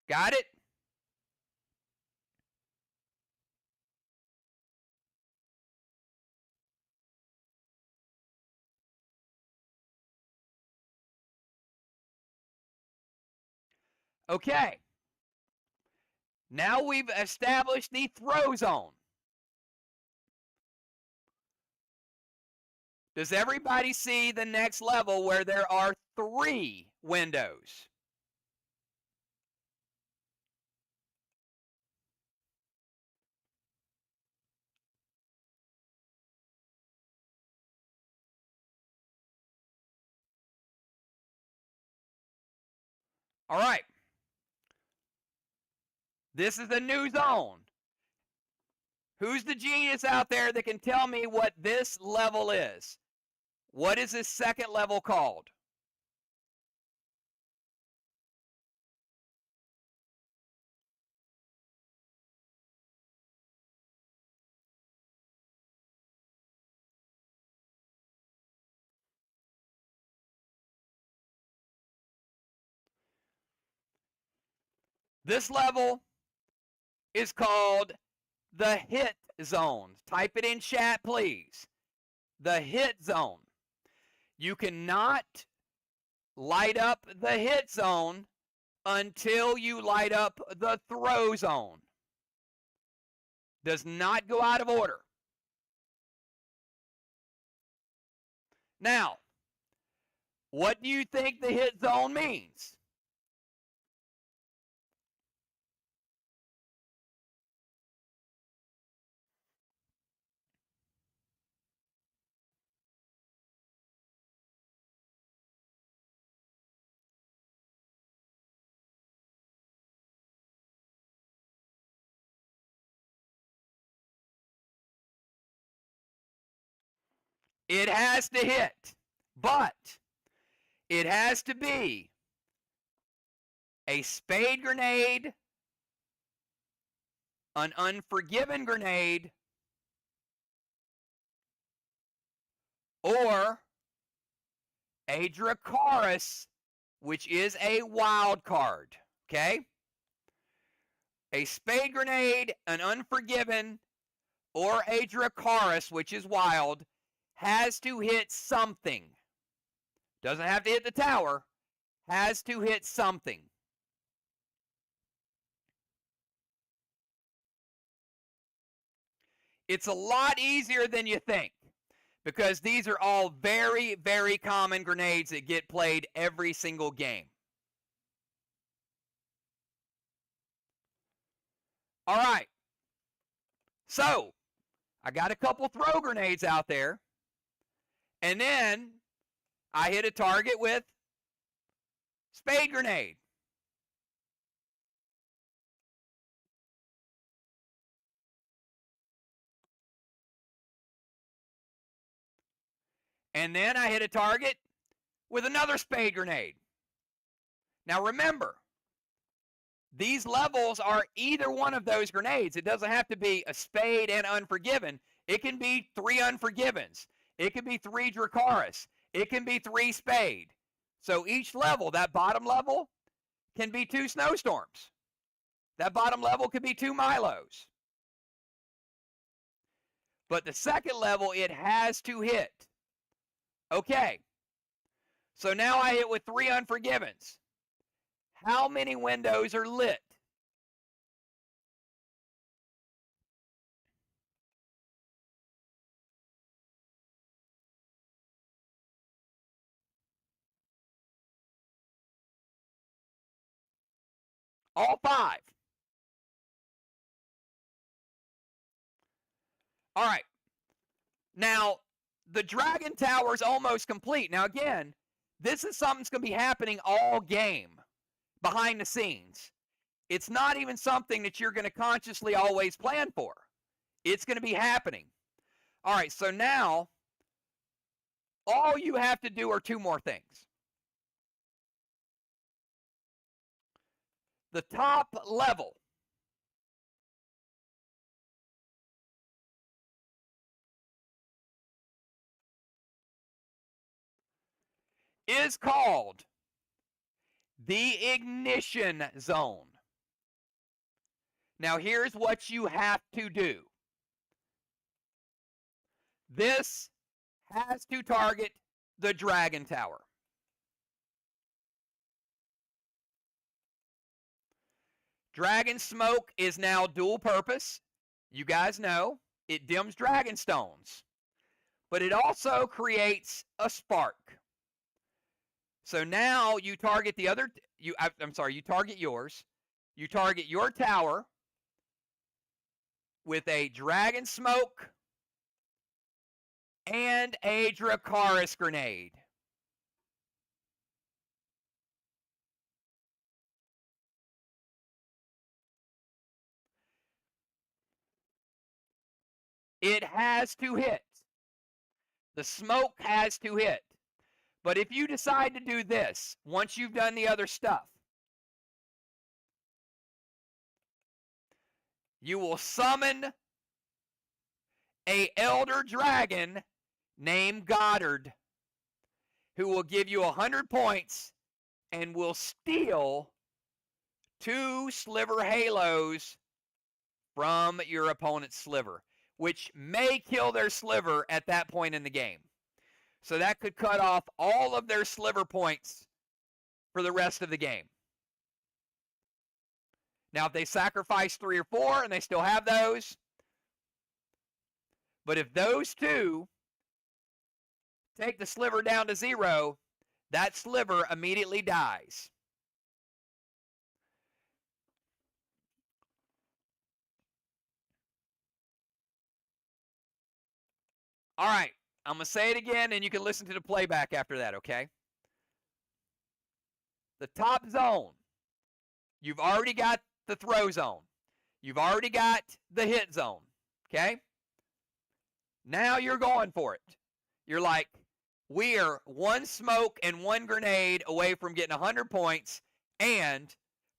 Speaker 1: Got it? Okay. Now we've established the throw zone. Does everybody see the next level where there are 3 windows? All right. This is the new zone. Who's the genius out there that can tell me what this level is? What is this second level called? This level is called the hit zone. Type it in chat, please. The hit zone. You cannot light up the hit zone until you light up the throw zone. Does not go out of order. Now, what do you think the hit zone means? It has to hit, but it has to be a spade grenade, an unforgiven grenade, or a Dracaris, which is a wild card. Okay? A spade grenade, an unforgiven, or a Dracaris, which is wild, has to hit something. Doesn't have to hit the tower, has to hit something. It's a lot easier than you think because these are all very, very common grenades that get played every single game. All right. So, I got a couple throw grenades out there. And then I hit a target with spade grenade. And then I hit a target with another spade grenade. Now remember, these levels are either one of those grenades. It doesn't have to be a spade and unforgiven. It can be 3 unforgivens. It can be 3 Dracarys. It can be 3 Spade. So each level, that bottom level, can be 2 Snowstorms. That bottom level could be 2 Milos. But the second level, it has to hit. Okay. So now I hit with 3 Unforgivens. How many windows are lit? All 5. All right. Now, the Dragon Tower is almost complete. Now, again, this is something that's going to be happening all game behind the scenes. It's not even something that you're going to consciously always plan for. It's going to be happening. All right, so now all you have to do are 2 more things. The top level is called the ignition zone. Now, here's what you have to do. This has to target the Dragon Tower. Dragon Smoke is now dual purpose. You guys know it dims Dragon Stones, but it also creates a spark. So now you target the other, you target yours. You target your tower with a Dragon Smoke and a Dracarys grenade. It has to hit. The smoke has to hit. But if you decide to do this, once you've done the other stuff, you will summon an Elder Dragon named Goddard, who will give you 100 points and will steal 2 sliver halos from your opponent's sliver, which may kill their sliver at that point in the game. So that could cut off all of their sliver points for the rest of the game. Now, if they sacrifice 3 or 4 and they still have those, but if those 2 take the sliver down to 0, that sliver immediately dies. All right, I'm going to say it again, and you can listen to the playback after that, okay? The top zone, you've already got the throw zone. You've already got the hit zone, okay? Now you're going for it. You're like, we are 1 smoke and 1 grenade away from getting 100 points and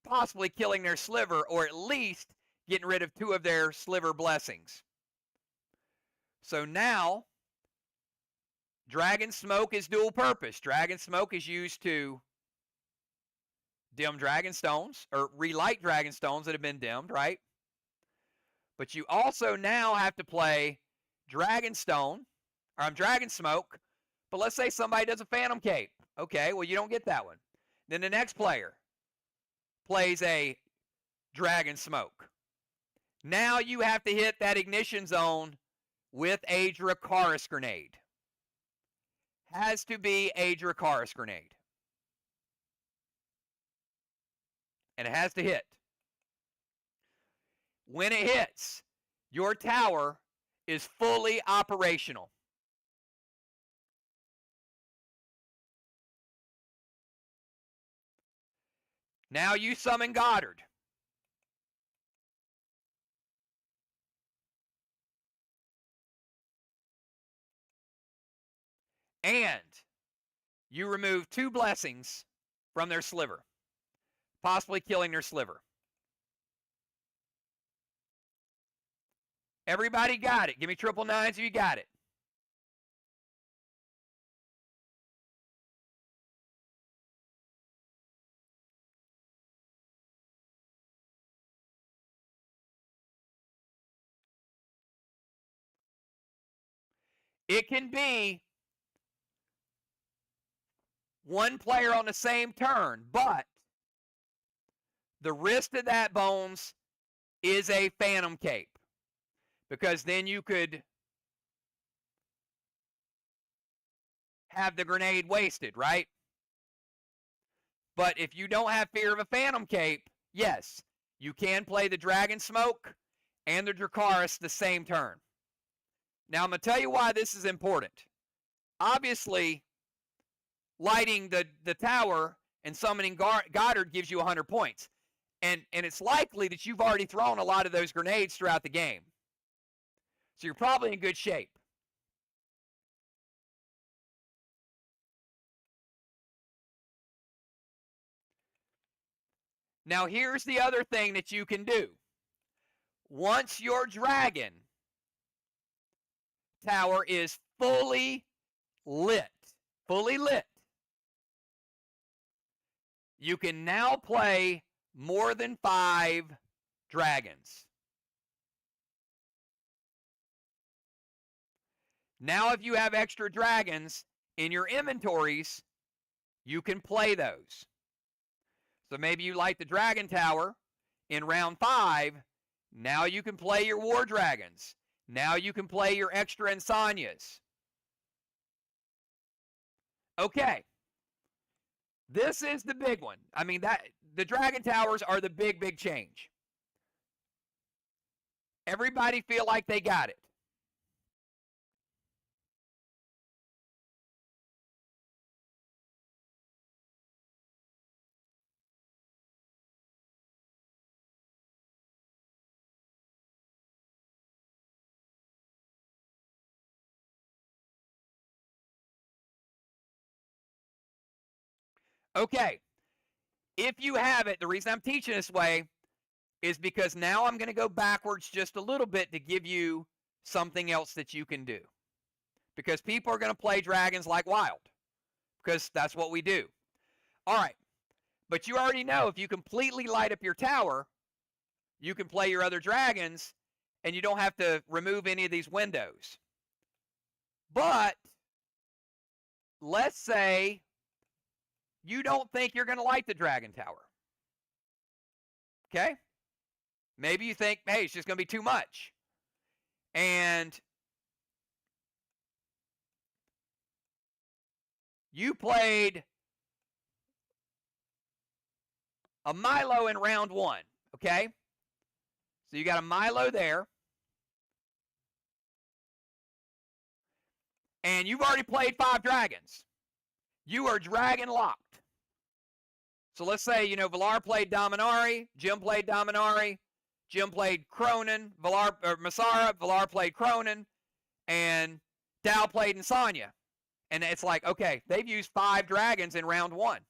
Speaker 1: possibly killing their sliver, or at least getting rid of 2 of their sliver blessings. So now, Dragon Smoke is dual purpose. Dragon Smoke is used to dim Dragon Stones, or relight Dragon Stones that have been dimmed, right? But you also now have to play Dragon Stone, or Dragon Smoke, but let's say somebody does a Phantom Cape. Okay, well, you don't get that one. Then the next player plays a Dragon Smoke. Now you have to hit that ignition zone with a Dracarys grenade. Has to be a Dracarys grenade. And it has to hit. When it hits, your tower is fully operational. Now you summon Goddard. And you remove 2 blessings from their sliver, possibly killing their sliver. Everybody got it. Give me triple nines if you got it. It can be one player on the same turn, but the risk of that, Bones, is a Phantom Cape. Because then you could have the grenade wasted, right? But if you don't have fear of a Phantom Cape, yes, you can play the Dragon Smoke and the Dracarys the same turn. Now, I'm going to tell you why this is important. Obviously, lighting the tower and summoning Goddard gives you 100 points. And it's likely that you've already thrown a lot of those grenades throughout the game. So you're probably in good shape. Now, here's the other thing that you can do. Once your dragon tower is fully lit, you can now play more than 5 dragons. Now, if you have extra dragons in your inventories, you can play those. So maybe you light the dragon tower in round 5. Now you can play your war dragons. Now you can play your extra Insanias. Okay. This is the big one. I mean, the dragon towers are the big change. Everybody feel like they got it. Okay, if you have it, the reason I'm teaching this way is because now I'm going to go backwards just a little bit to give you something else that you can do. Because people are going to play dragons like wild, because that's what we do. All right, but you already know if you completely light up your tower, you can play your other dragons, and you don't have to remove any of these windows. But let's say you don't think you're going to light the dragon tower. Okay? Maybe you think, hey, it's just going to be too much. And you played a Milo in round 1. Okay? So you got a Milo there. And you've already played 5 dragons. You are dragon locked. So let's say, Valar played Dominari, Jim played Dominari, Jim played Cronin, Masara, Valar played Cronin, and Dow played Insania. And it's like, okay, they've used 5 dragons in round 1.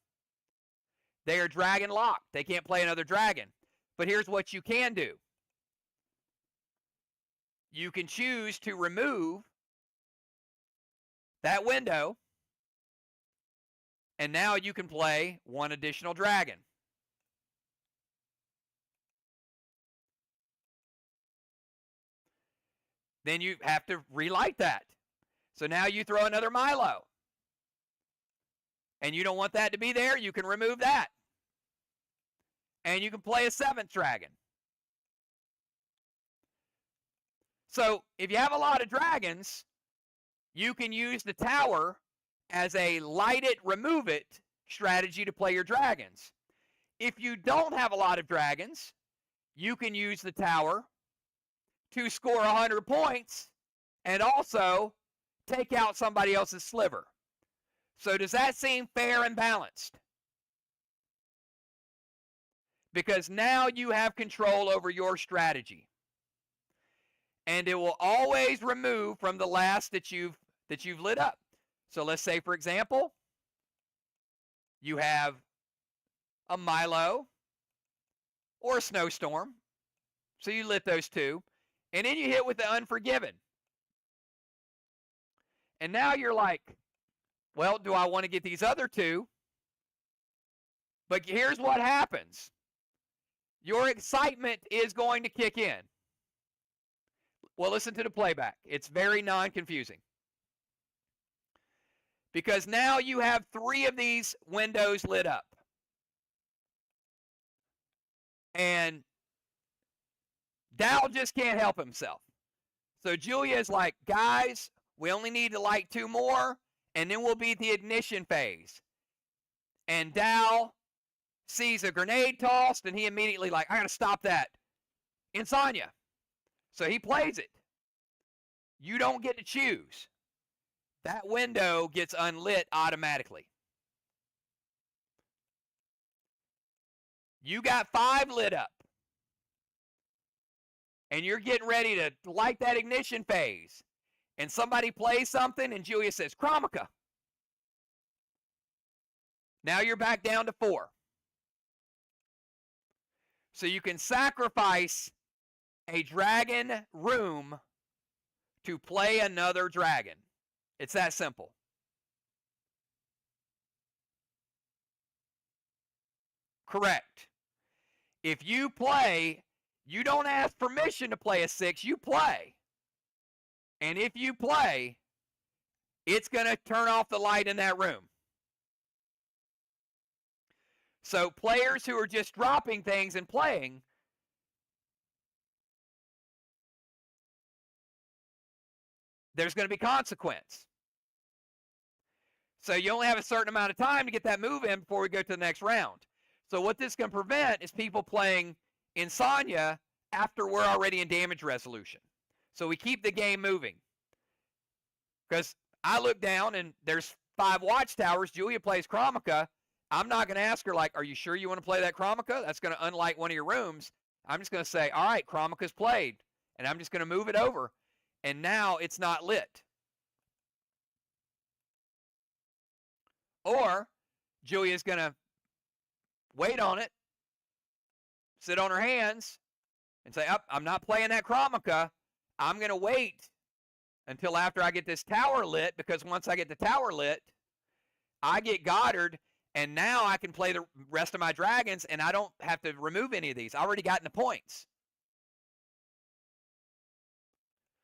Speaker 1: They are dragon locked. They can't play another dragon. But here's what you can do. You can choose to remove that window, and now you can play 1 additional dragon. Then you have to relight that. So now you throw another Milo. And you don't want that to be there, you can remove that. And you can play a 7th dragon. So if you have a lot of dragons, you can use the tower as a light it, remove it strategy to play your dragons. If you don't have a lot of dragons, you can use the tower to score 100 points and also take out somebody else's sliver. So does that seem fair and balanced? Because now you have control over your strategy. And it will always remove from the last that you've lit up. So let's say, for example, you have a Milo or a Snowstorm. So you lit those 2. And then you hit with the Unforgiven. And now you're like, well, do I want to get these other 2? But here's what happens. Your excitement is going to kick in. Well, listen to the playback. It's very non-confusing. Because now you have 3 of these windows lit up. And Dal just can't help himself. So Julia is like, guys, we only need to light 2 more, and then we'll be at the ignition phase. And Dal sees a grenade tossed, and he immediately like, I got to stop that. Insomnia. So he plays it. You don't get to choose. That window gets unlit automatically. You got 5 lit up. And you're getting ready to light that ignition phase. And somebody plays something, and Julia says, Kromica. Now you're back down to 4. So you can sacrifice a dragon room to play another dragon. It's that simple. Correct. If you play, you don't ask permission to play a 6, you play. And if you play, it's going to turn off the light in that room. So players who are just dropping things and playing, there's going to be consequence. So you only have a certain amount of time to get that move in before we go to the next round. So what this can prevent is people playing Insomnia after we're already in damage resolution. So we keep the game moving. Because I look down and there's 5 watchtowers. Julia plays Kromica. I'm not going to ask her, like, are you sure you want to play that Kromica? That's going to unlight one of your rooms. I'm just going to say, all right, Kromica's played. And I'm just going to move it over. And now it's not lit. Or Julia's going to wait on it, sit on her hands, and say, I'm not playing that Kromica. I'm going to wait until after I get this tower lit, because once I get the tower lit, I get Goddard, and now I can play the rest of my dragons, and I don't have to remove any of these. I already gotten the points.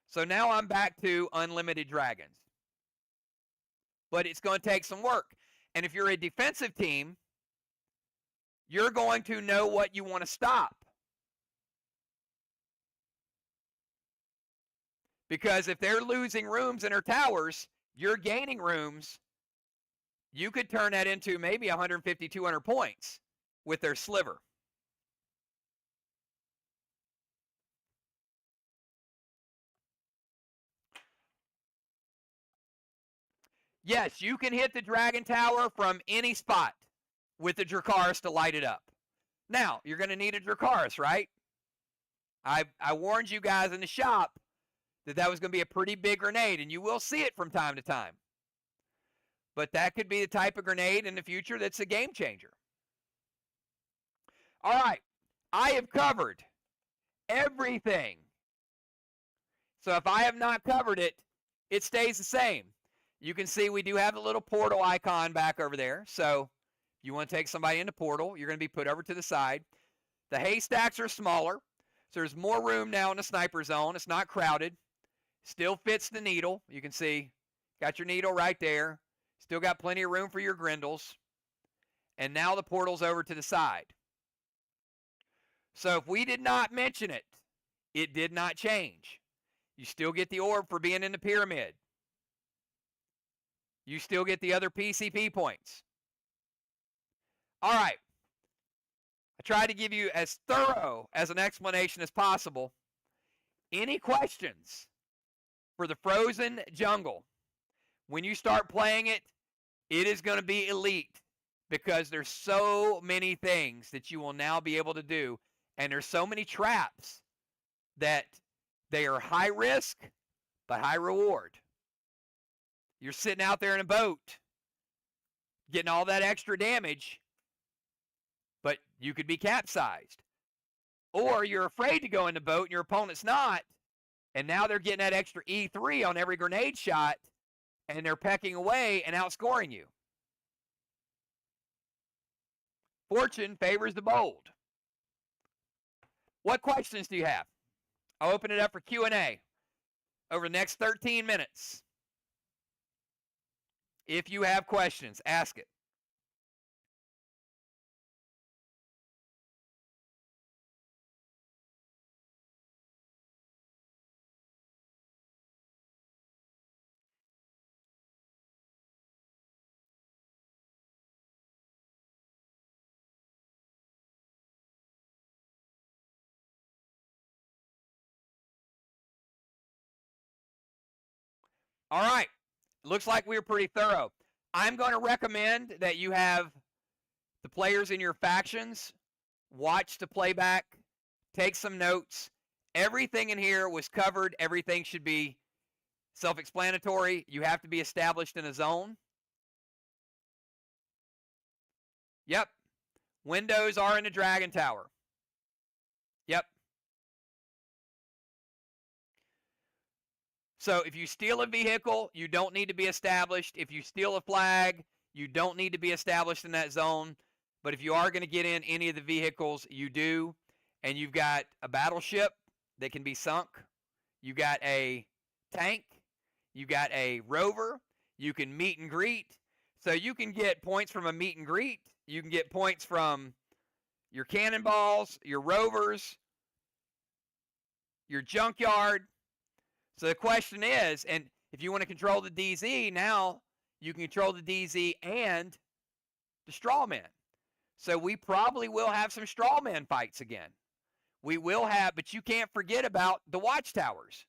Speaker 1: So now I'm back to unlimited dragons. But it's going to take some work. And if you're a defensive team, you're going to know what you want to stop. Because if they're losing rooms in their towers, you're gaining rooms. You could turn that into maybe 150, 200 points with their sliver. Yes, you can hit the Dragon Tower from any spot with the Dracarys to light it up. Now, you're going to need a Dracarys, right? I warned you guys in the shop that was going to be a pretty big grenade, and you will see it from time to time. But that could be the type of grenade in the future that's a game changer. All right, I have covered everything. So if I have not covered it, it stays the same. You can see we do have a little portal icon back over there. So if you want to take somebody in the portal, you're going to be put over to the side. The haystacks are smaller, so there's more room now in the sniper zone. It's not crowded. Still fits the needle. You can see, got your needle right there. Still got plenty of room for your grindles. And now the portal's over to the side. So if we did not mention it, it did not change. You still get the orb for being in the pyramid. You still get the other PCP points. All right. I tried to give you as thorough as an explanation as possible. Any questions for the Frozen Jungle? When you start playing it, it is going to be elite because there's so many things that you will now be able to do, and there's so many traps that they are high risk but high reward. You're sitting out there in a boat getting all that extra damage, but you could be capsized. Or you're afraid to go in the boat and your opponent's not, and now they're getting that extra E3 on every grenade shot, and they're pecking away and outscoring you. Fortune favors the bold. What questions do you have? I'll open it up for Q&A over the next 13 minutes. If you have questions, ask it. All right. Looks like we were pretty thorough. I'm going to recommend that you have the players in your factions watch the playback, take some notes. Everything in here was covered. Everything should be self-explanatory. You have to be established in a zone. Yep. Windows are in the Dragon Tower. Yep. So if you steal a vehicle, you don't need to be established. If you steal a flag, you don't need to be established in that zone. But if you are going to get in any of the vehicles, you do. And you've got a battleship that can be sunk. You got a tank. You got a rover. You can meet and greet. So you can get points from a meet and greet. You can get points from your cannonballs, your rovers, your junkyard. So the question is, and if you want to control the DZ, now you can control the DZ and the strawman. So we probably will have some strawman fights again. We will have, but you can't forget about the watchtowers.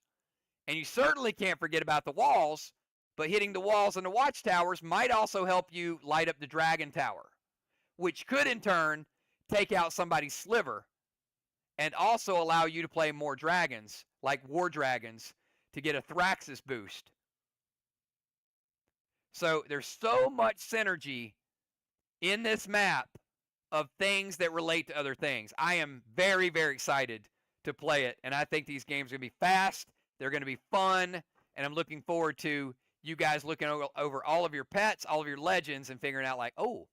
Speaker 1: And you certainly can't forget about the walls, but hitting the walls and the watchtowers might also help you light up the Dragon Tower, which could in turn take out somebody's sliver and also allow you to play more dragons, like war dragons, to get a Thraxis boost. So there's so much synergy in this map of things that relate to other things. I am very, very excited to play it, and I think these games are going to be fast, they're going to be fun, and I'm looking forward to you guys looking over all of your pets, all of your legends, and figuring out like, oh,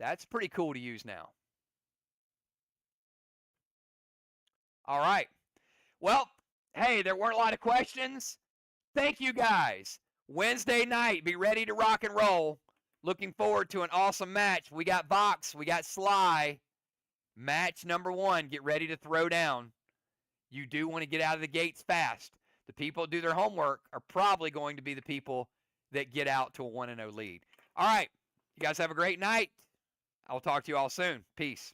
Speaker 1: that's pretty cool to use now. All right. Well, hey, there weren't a lot of questions. Thank you, guys. Wednesday night, be ready to rock and roll. Looking forward to an awesome match. We got Vox. We got Sly. Match number 1. Get ready to throw down. You do want to get out of the gates fast. The people that do their homework are probably going to be the people that get out to a 1-0 lead. All right. You guys have a great night. I'll talk to you all soon. Peace.